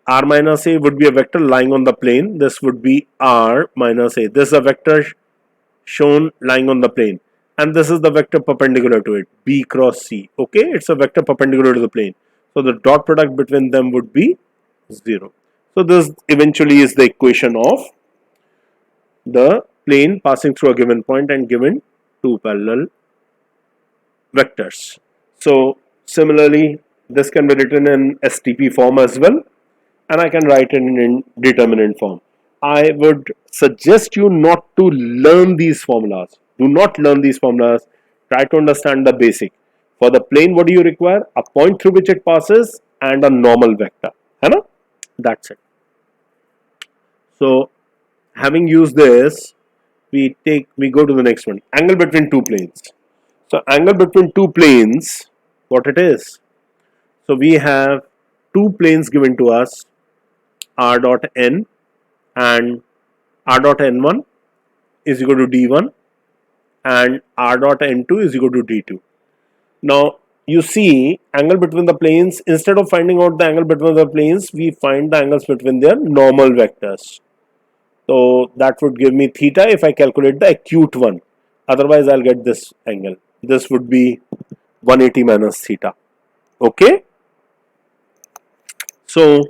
R minus A would be a vector lying on the plane. This would be R minus A. This is a vector shown lying on the plane. And this is the vector perpendicular to it, B cross C. Okay, it's a vector perpendicular to the plane. So the dot product between them would be 0. So this eventually is the equation of the plane passing through a given point and given two parallel vectors. So similarly, this can be written in STP form as well, and I can write it in determinant form. I would suggest you not to learn these formulas. Do not learn these formulas. Try to understand the basic. For the plane, what do you require? A point through which it passes and a normal vector. That's it. So having used this, we go to the next one. Angle between two planes. So angle between two planes, what it is? So we have two planes given to us, r dot n and r dot n1 is equal to d1 and r dot n2 is equal to d2. Now you see angle between the planes, instead of finding out the angle between the planes, we find the angles between their normal vectors. So that would give me theta if I calculate the acute one. Otherwise I'll get this angle. This would be 180 minus theta. Okay. So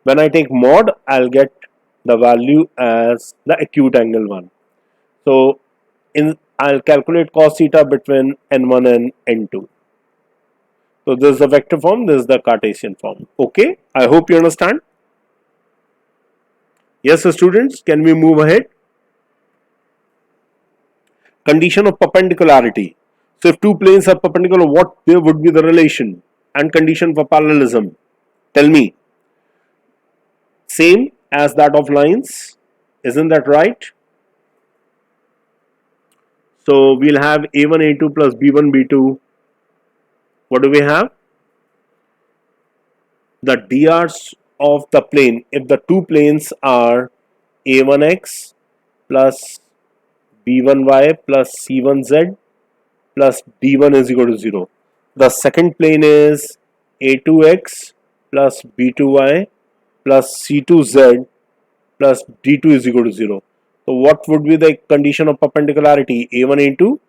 when I take mod, I'll get the value as the acute angle 1. So I'll calculate cos theta between n1 and n2. So this is the vector form, this is the Cartesian form. Okay, I hope you understand. Yes, students, can we move ahead? Condition of perpendicularity. So if two planes are perpendicular, what there would be the relation? And condition for parallelism. Tell me. Same as that of lines. Isn't that right? So we'll have A1, A2 plus B1, B2. What do we have? The DRs of the plane. If the two planes are A1x plus b1y plus c1z plus d1 is equal to 0. The second plane is a2x plus b2y plus c2z plus d2 is equal to 0. So what would be the condition of perpendicularity? a1 a2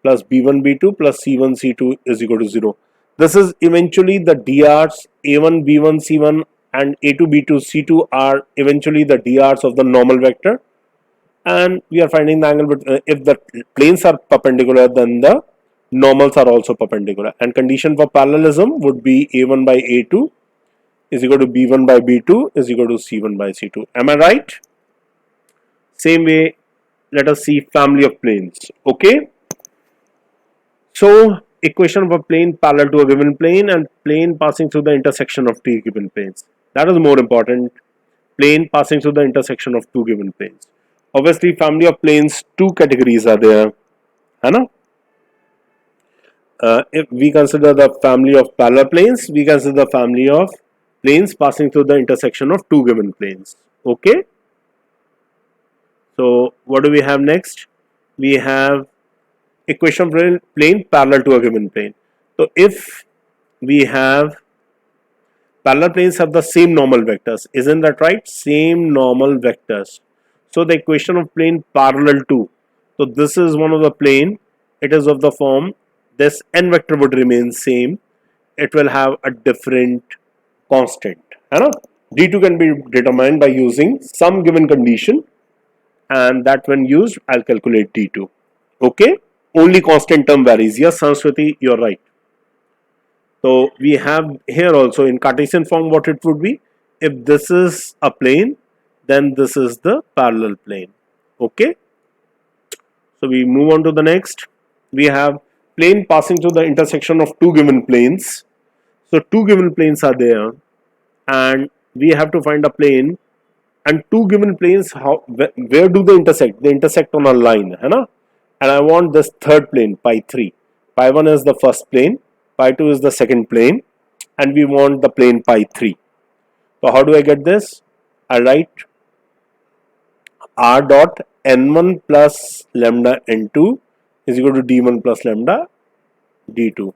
plus b1 b2 plus c1 c2 is equal to 0. This is eventually the dr's. a1 b1 c1 and a2 b2 c2 are eventually the dr's of the normal vector, and we are finding the angle if the planes are perpendicular, then the normals are also perpendicular, and condition for parallelism would be a1 by a2 is equal to b1 by b2 is equal to c1 by c2. Am I right? Same way, let us see family of planes. Okay, so equation of a plane parallel to a given plane and plane passing through the intersection of two given planes. That is more important. Plane passing through the intersection of two given planes. Obviously, family of planes, two categories are there. है ना? If we consider the family of parallel planes, we consider the family of planes passing through the intersection of two given planes. Okay. So what do we have next? We have equation of plane parallel to a given plane. So if we have parallel planes have the same normal vectors, isn't that right? Same normal vectors. So the equation of plane parallel to. So this is one of the plane. It is of the form this n vector would remain same. It will have a different constant. D2 can be determined by using some given condition, and that when used, I'll calculate D2. Okay? Only constant term varies. Yes, Sanskriti, you're right. So we have here also in Cartesian form what it would be. If this is a plane, then this is the parallel plane. Okay? So we move on to the next. We have plane passing through the intersection of two given planes. So two given planes are there, and we have to find a plane, and two given planes, where do they intersect? They intersect on a line, and I want this third plane, pi 3. Pi 1 is the first plane, pi 2 is the second plane, and we want the plane pi 3. So how do I get this? I write r dot n1 plus lambda n2 is equal to d1 plus lambda d2.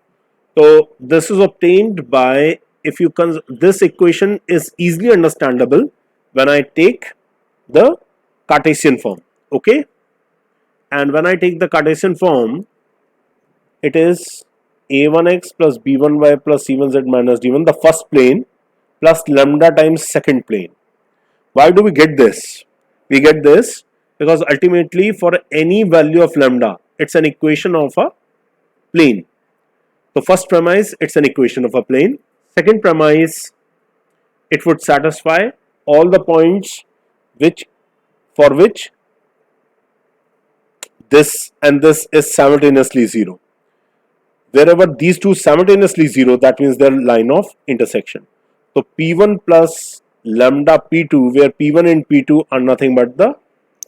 So this is obtained by, if you this equation is easily understandable when I take the Cartesian form. Okay, and when I take the Cartesian form, it is a1x plus b1y plus c1z minus d1, the first plane, plus lambda times second plane. Why do we get this? We get this because ultimately for any value of lambda, it's an equation of a plane. So first premise, it's an equation of a plane. Second premise, it would satisfy all the points for which this and this is simultaneously 0. Wherever these two simultaneously 0, that means their line of intersection. So P1 plus lambda P2, where P1 and P2 are nothing but the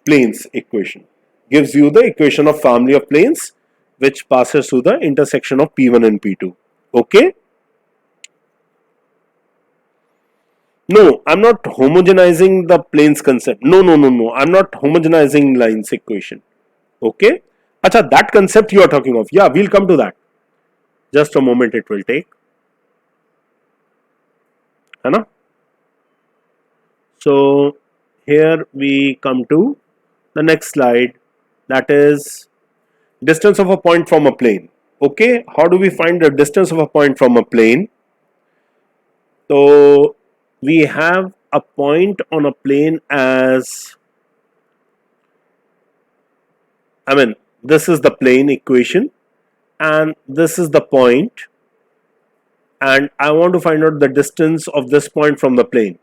planes equation, gives you the equation of family of planes which passes through the intersection of P1 and P2. Okay? No, I'm not homogenizing the planes concept. No. I'm not homogenizing lines equation. Okay? Acha, that concept you are talking of. Yeah, we'll come to that. Just a moment it will take. Hai? So here we come to the next slide, that is distance of a point from a plane. Okay, how do we find the distance of a point from a plane? So we have a point on a plane as, this is the plane equation and this is the point, and I want to find out the distance of this point from the plane.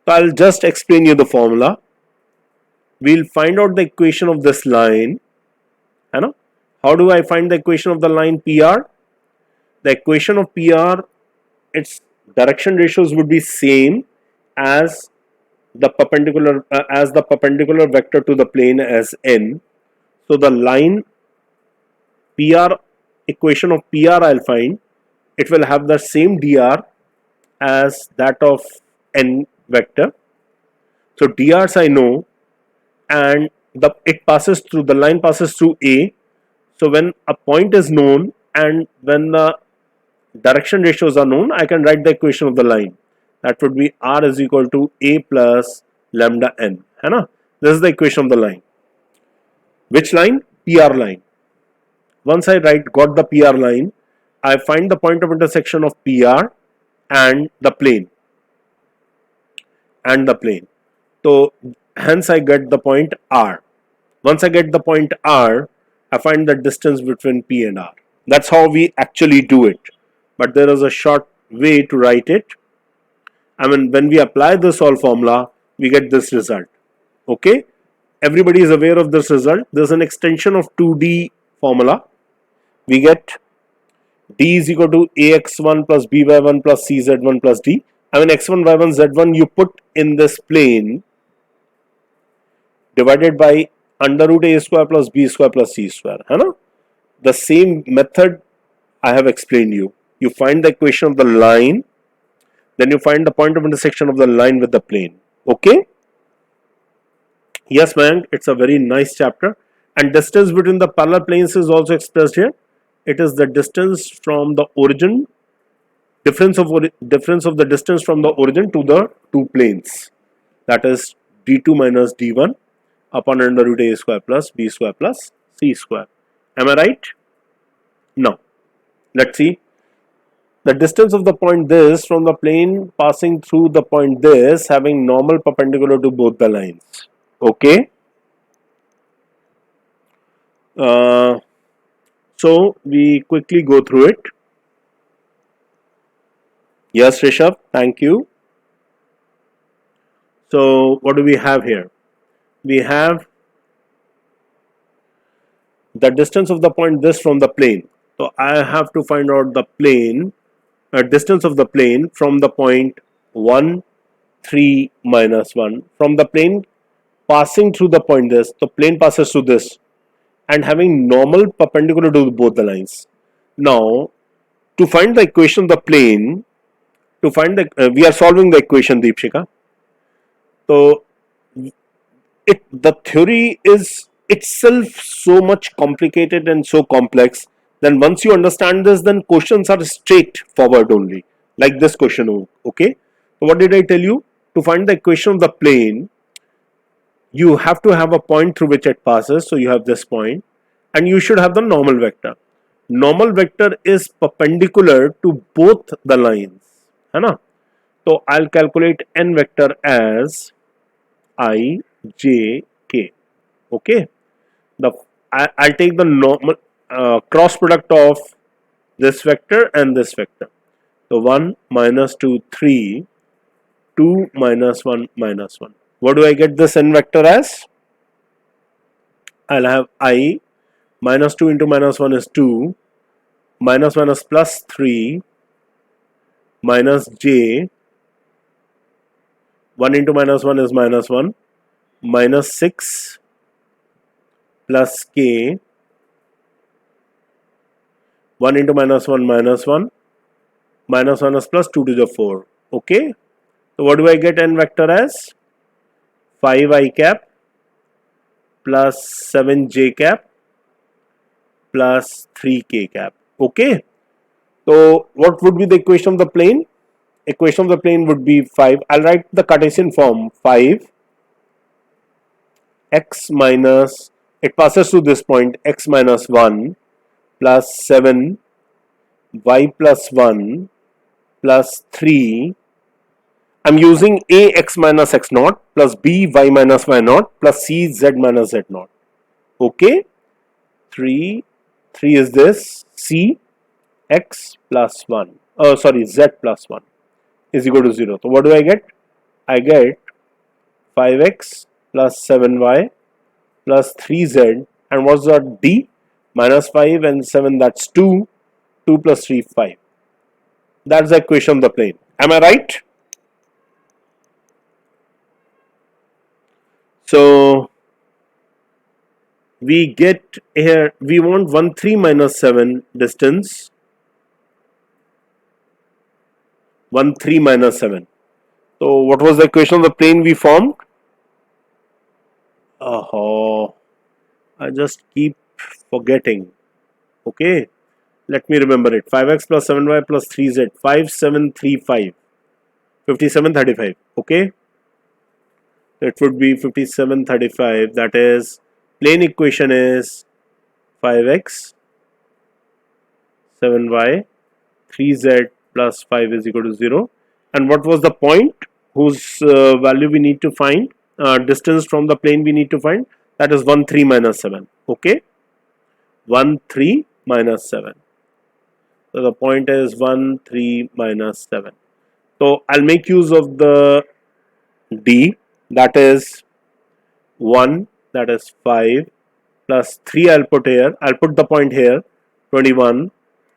So I'll just explain you the formula. We'll find out the equation of this line. How do I find the equation of the line PR? The equation of PR, its direction ratios would be same as the perpendicular vector to the plane as n. So the line PR, equation of PR, I'll find it will have the same dr as that of n vector. So drs I know, and the line passes through A. So when a point is known and when the direction ratios are known, I can write the equation of the line. That would be R is equal to A plus lambda n. है ना? This is the equation of the line. Which line? PR line. Once I got the PR line, I find the point of intersection of PR and the plane. So hence I get the point R. Once I get the point R, I find the distance between P and R. That's how we actually do it. But there is a short way to write it. I mean, when we apply this all formula, we get this result. Okay? Everybody is aware of this result. There's an extension of 2D formula. We get D is equal to AX1 plus BY1 plus CZ1 plus D. I mean, X1, Y1, Z1 you put in this plane divided by under root A square plus B square plus C square. The same method I have explained you. You find the equation of the line, then you find the point of intersection of the line with the plane. Okay? Yes, man, it's a very nice chapter. And distance between the parallel planes is also expressed here. It is the distance from the origin, difference of the distance from the origin to the two planes. That is d2 minus d1 upon under root A square plus B square plus C square. Am I right? Now, let's see. The distance of the point this from the plane passing through the point this having normal perpendicular to both the lines. Okay. So we quickly go through it. Yes, Rishabh, thank you. So what do we have here? We have the distance of the point this from the plane. So I have to find out the plane, distance of the plane from the point 1, 3, minus 1. From the plane passing through the point this, the plane passes through this and having normal perpendicular to both the lines. Now, to find the equation of the plane, we are solving the equation, Deepshika. So, the theory is itself so much complicated and so complex. Then once you understand this, then questions are straightforward only, like this question. Okay. So what did I tell you? To find the equation of the plane, you have to have a point through which it passes. So you have this point, and you should have the normal vector. Normal vector is perpendicular to both the lines. So I'll calculate n vector as I, j, k. Okay. I'll take the normal cross product of this vector and this vector. So 1 minus 2, 3, 2 minus 1 minus 1. What do I get this n vector as? I'll have I minus 2 into minus 1 is 2, minus plus 3, minus j, 1 into minus 1 is minus 1, minus 6 plus k, 1 into minus 1 minus 1, minus 1 is plus 2 to the 4. Okay. So what do I get n vector as? 5i cap plus 7j cap plus 3k cap. Okay. So what would be the equation of the plane? Equation of the plane would be 5. I'll write the Cartesian form. 5 x minus, it passes through this point, x minus 1 plus 7 y plus 1 plus 3. I'm using a x minus x naught plus b y minus y naught plus c z minus z naught. Okay. 3 is this, c x plus 1. Oh, sorry, z plus 1 is equal to 0. So what do I get? I get 5x plus 7y plus 3z, and what's that? D minus 5 and 7, that's 2. 2 plus 3, 5. That's the equation of the plane. Am I right? So we get here, we want 1, 3 minus 7 distance. 1, 3 minus 7. So what was the equation of the plane we formed? Oh, I just keep forgetting. Okay, let me remember it. 5x plus 7y plus 3z. 5735. 5735. Okay, it would be 5735. That is, plane equation is 5x, 7y, 3z plus 5 is equal to 0. And what was the point whose value we need to find? Distance from the plane we need to find. That is 1, 3 minus 7. Okay, 1, 3 minus 7. So the point is 1, 3 minus 7. So I'll make use of the d, that is 1, that is 5, plus 3 I'll put here. I'll put the point here, 21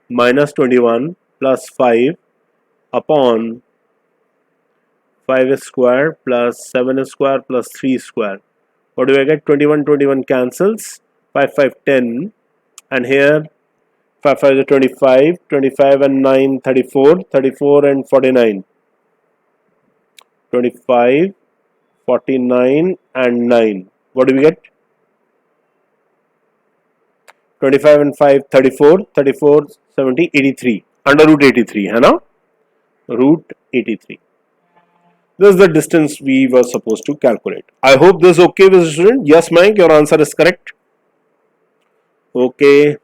minus 21 plus 5 upon 5 square plus 7 square plus 3 square. What do I get? 21, 21 cancels. 5, 5, 10. And here 5, 5 is 25. 25 and 9, 34. 34 and 49. 25, 49 and 9. What do we get? 25 and 5, 34. 34, 70, 83. Under root 83. है ना? Root 83. This is the distance we were supposed to calculate. I hope this is okay with the student. Yes, Mike, your answer is correct. Okay.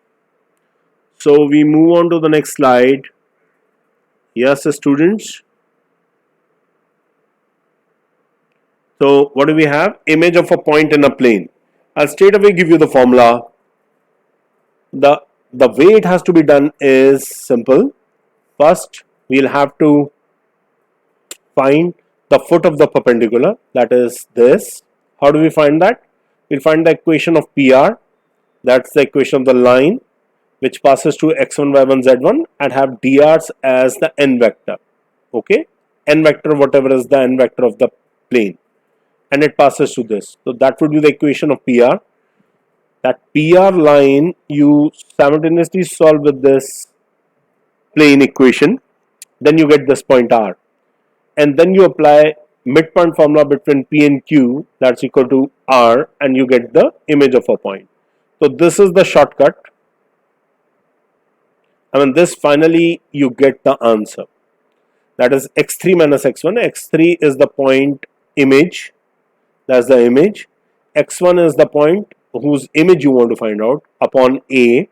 So we move on to the next slide. Yes, students. So what do we have? Image of a point in a plane. I'll straight away give you the formula. The way it has to be done is simple. First, we'll have to find the foot of the perpendicular, that is this. How do we find that? We'll find the equation of PR, that's the equation of the line which passes to x1, y1, z1 and have dr's as the n vector. Okay, n vector, whatever is the n vector of the plane, and it passes to this. So that would be the equation of PR. That PR line you simultaneously solve with this plane equation, then you get this point R. And then you apply midpoint formula between P and Q, that's equal to R, and you get the image of a point. So this is the shortcut. I mean, this finally you get the answer. That is x3 minus x1. x3 is the point image, that's the image. x1 is the point whose image you want to find out upon A,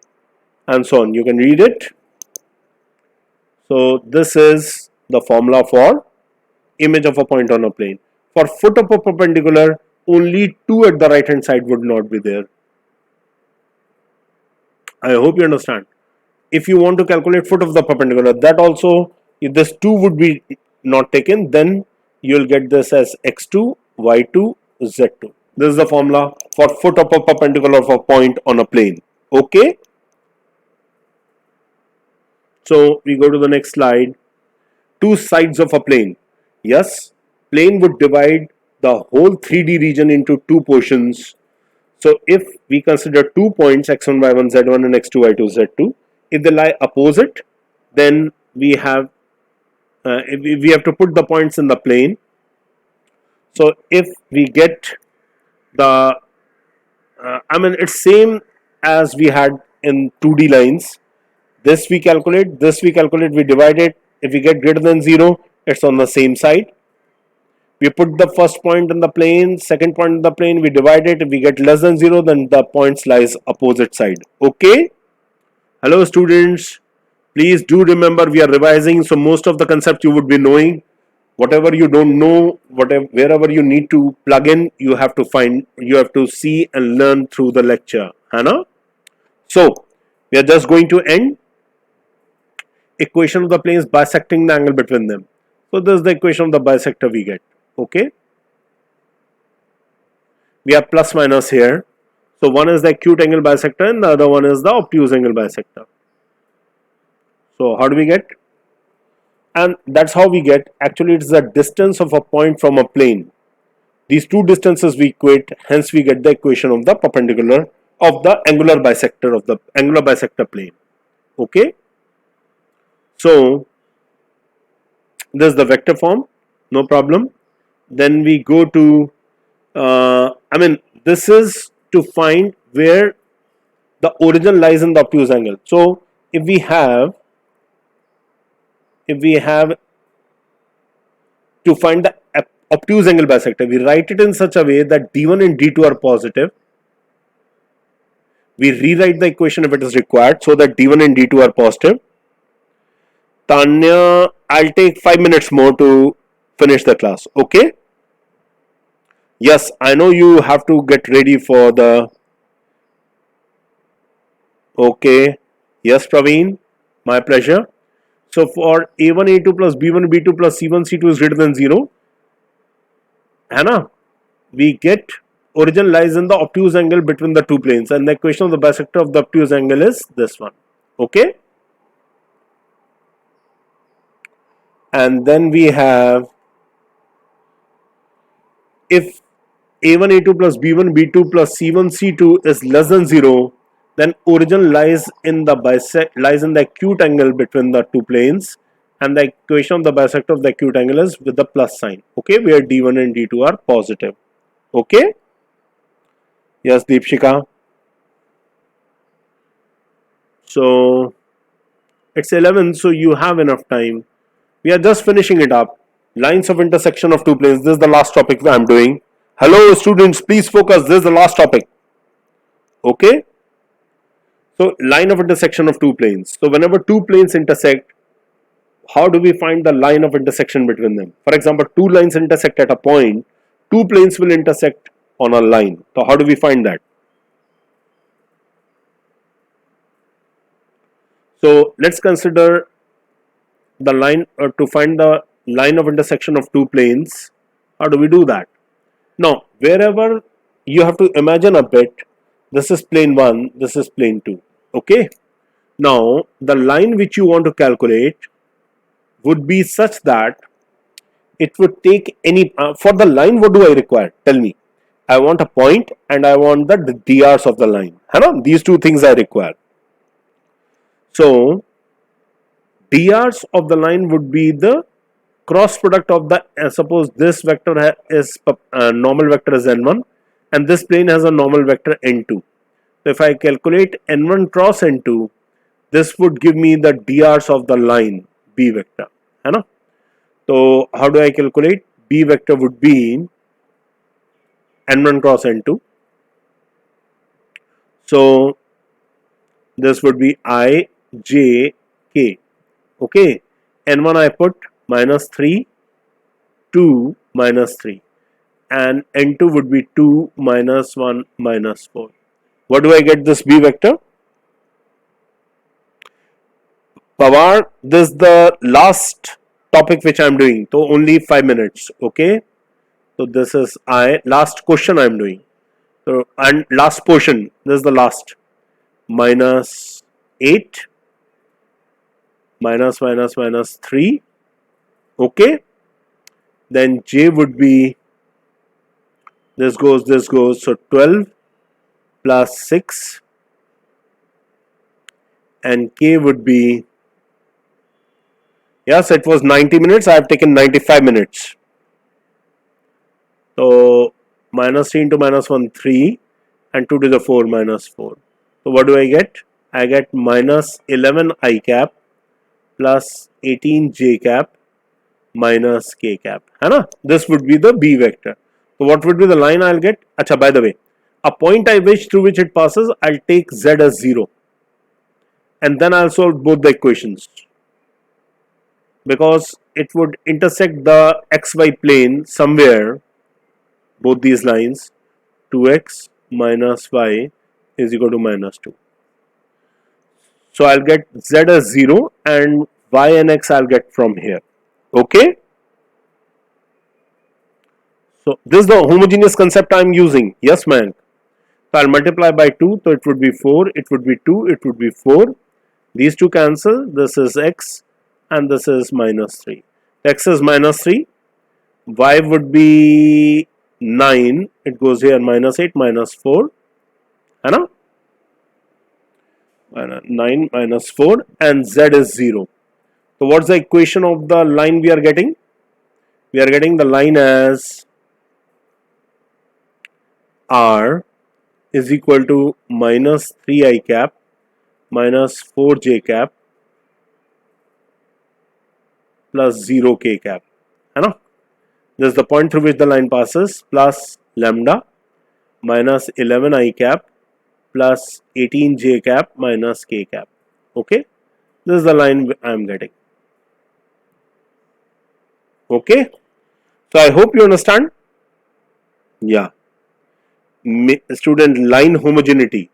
and so on. You can read it. So this is the formula for image of a point on a plane. For foot of a perpendicular, only 2 at the right hand side would not be there. I hope you understand. If you want to calculate foot of the perpendicular, that also, if this 2 would be not taken, then you will get this as x2, y2, z2. This is the formula for foot of a perpendicular of a point on a plane. Okay. So we go to the next slide. Two sides of a plane. Yes, plane would divide the whole 3D region into two portions. So if we consider 2 points x1, y1, z1 and x2, y2, z2, if they lie opposite, then we have to put the points in the plane. So if we get the it's same as we had in 2D lines. This we calculate, we divide it. If we get greater than 0, it's on the same side. We put the first point in the plane, second point in the plane, we divide it. If we get less than 0, then the points lies opposite side. Okay? Hello students. Please do remember we are revising, so most of the concepts you would be knowing. Whatever you don't know, wherever you need to plug in, you have to see and learn through the lecture. Hana? So, we are just going to end. Equation of the planes bisecting the angle between them. So this is the equation of the bisector we get. Okay. We have plus minus here. So one is the acute angle bisector and the other one is the obtuse angle bisector. So how do we get? And that's how we get, actually it's the distance of a point from a plane. These two distances we equate, hence we get the equation of the perpendicular of the angular bisector plane. Okay. So this is the vector form, no problem. Then we go to, This is to find where the origin lies in the obtuse angle. So if we have to find the obtuse angle bisector, we write it in such a way that d1 and d2 are positive. We rewrite the equation if it is required so that d1 and d2 are positive. Tanya, I'll take 5 minutes more to finish the class. Okay? Yes, I know you have to get ready for the... Okay. Yes, Praveen. My pleasure. So for A1, A2 plus B1, B2 plus C1, C2 is greater than 0. Hannah, we get origin lies in the obtuse angle between the two planes, and the equation of the bisector of the obtuse angle is this one. Okay? And then we have, if A1, A2 plus B1, B2 plus C1, C2 is less than 0, then origin lies in the acute angle between the two planes, and the equation of the bisector of the acute angle is with the plus sign. Okay, where D1 and D2 are positive. Okay? Yes, Deepshika. So it's 11, so you have enough time. We are just finishing it up. Lines of intersection of two planes. This is the last topic I am doing. Hello students, please focus. This is the last topic. Okay? So line of intersection of two planes. So whenever two planes intersect, how do we find the line of intersection between them? For example, two lines intersect at a point, two planes will intersect on a line. So how do we find that? So let's consider the line to find the line of intersection of two planes. How do we do that? Now, wherever you have to imagine a bit, this is plane 1, this is plane 2. Okay? Now, the line which you want to calculate would be such that it would take any... for the line, what do I require? Tell me. I want a point and I want the DRs of the line. These two things I require. So, DRs of the line would be the cross product of the... suppose this vector is normal vector is n1 and this plane has a normal vector n2. So, if I calculate n1 cross n2, this would give me the DRs of the line B vector. So, how do I calculate? B vector would be n1 cross n2. So, this would be I, J, K. Okay. N1 I put minus 3, 2, minus 3. And N2 would be 2, minus 1, minus 4. What do I get this B vector? Pawar, this is the last topic which I am doing. So only 5 minutes. Okay. So this is last question I am doing. So and last portion. This is the last. Minus 8. Minus 3. Okay. Then J would be, this goes, so 12 plus 6. And K would be, yes, it was 90 minutes. I have taken 95 minutes. So, minus 3 into minus 1, 3. And 2 to the 4, minus 4. So, what do I get? I get minus 11 I cap plus 18 j cap minus k cap. This would be the B vector. So, what would be the line I'll get? Acha, by the way, a point I wish through which it passes, I'll take z as 0. And then I'll solve both the equations. Because it would intersect the xy plane somewhere, both these lines, 2x minus y is equal to minus 2. So I'll get z as 0 and y and x I'll get from here. Okay? So this is the homogeneous concept I'm using. Yes, man. So I'll multiply by 2, so it would be 4, it would be 2, it would be 4. These two cancel, this is x and this is minus 3. X is minus 3, y would be 9, it goes here minus 8, minus 4. 9 minus 4 and z is 0. So what's the equation of the line we are getting? We are getting the line as R is equal to minus 3 I cap minus 4 J cap plus 0 K cap. है ना? This is the point through which the line passes plus lambda minus 11 I cap plus 18 J cap minus K cap. Okay? This is the line I am getting. Okay? So I hope you understand. Yeah. Student, line homogeneity.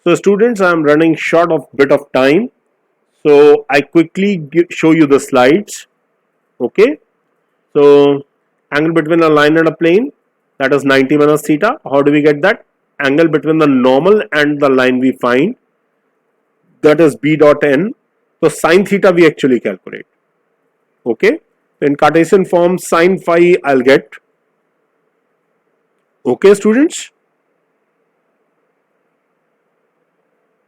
So students, I am running short of bit of time. So I quickly show you the slides. Okay. So angle between a line and a plane, that is 90 minus theta. How do we get that? Angle between the normal and the line we find, that is B dot n. So sine theta we actually calculate. Okay. In Cartesian form, sine phi I'll get. Okay, students.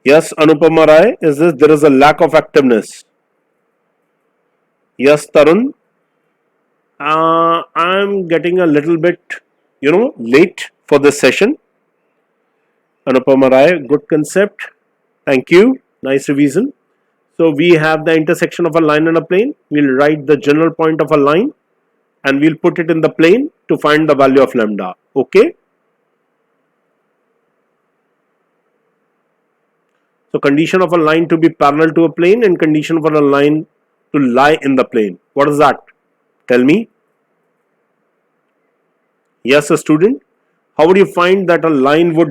Yes, Anupama Rai, is this? There is a lack of activeness. Yes, Tarun. I'm getting a little bit, late for this session. Anupama Rai, good concept. Thank you. Nice revision. So we have the intersection of a line and a plane. We'll write the general point of a line and we'll put it in the plane to find the value of lambda. Okay. So condition of a line to be parallel to a plane and condition for a line to lie in the plane. What is that? Tell me. Yes, a student. How would you find that a line would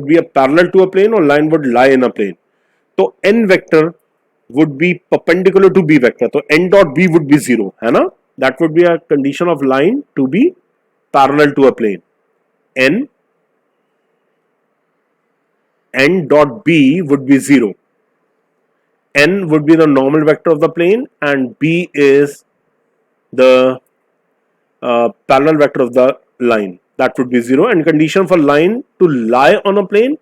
be a parallel to a plane or line would lie in a plane? So n vector would be perpendicular to b vector. So n dot b would be 0. है ना? That would be a condition of line to be parallel to a plane. N dot b would be 0. N would be the normal vector of the plane and b is the parallel vector of the line. That would be 0. And condition for line to lie on a plane,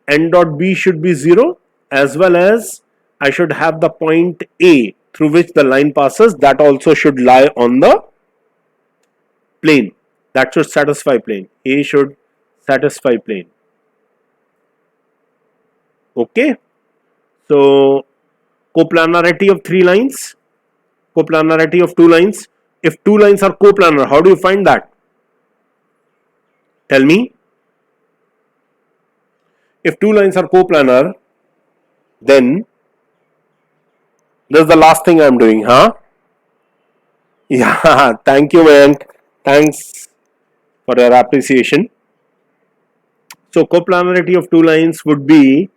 n dot b should be 0, as well as I should have the point A through which the line passes. That also should lie on the plane. That should satisfy plane. A should satisfy plane. Okay. So coplanarity of 3 lines, coplanarity of 2 lines. If 2 lines are coplanar, how do you find that? Tell me. If 2 lines are coplanar, then this is the last thing I am doing, huh? Yeah, thank you, Mayank. Thanks for your appreciation. So coplanarity of 2 lines would be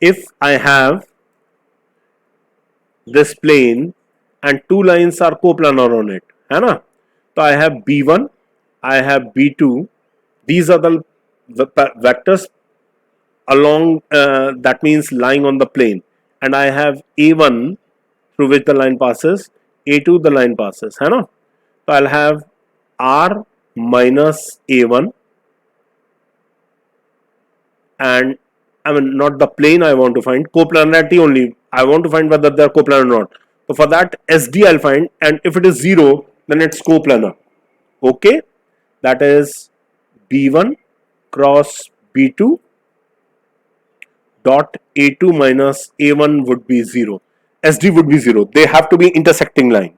if I have this plane and 2 lines are coplanar on it, है ना? So I have B1, I have B2. These are the vectors along, that means lying on the plane, and I have A1 through which the line passes, A2 the line passes, है ना? So I'll have R minus A1, and I mean not the plane I want to find, coplanarity only. I want to find whether they are coplanar or not. So for that SD I'll find, and if it is 0, then it's coplanar. Okay, that is B1 cross B2 dot A2 minus A1 would be 0. SD would be 0. They have to be intersecting line,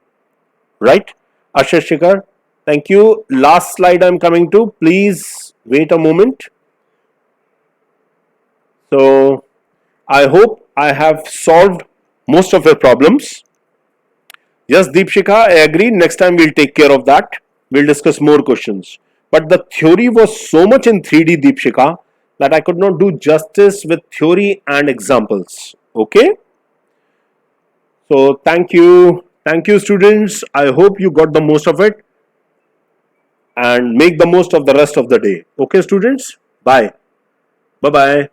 right? Ashish Shikhar, thank you. Last slide I'm coming to. Please wait a moment. So I hope I have solved most of your problems. Yes, Deepshika, I agree. Next time we'll take care of that. We'll discuss more questions. But the theory was so much in 3D, Deepshika, that I could not do justice with theory and examples. Okay? So thank you. Thank you, students. I hope you got the most of it and make the most of the rest of the day. Okay, students? Bye. Bye-bye.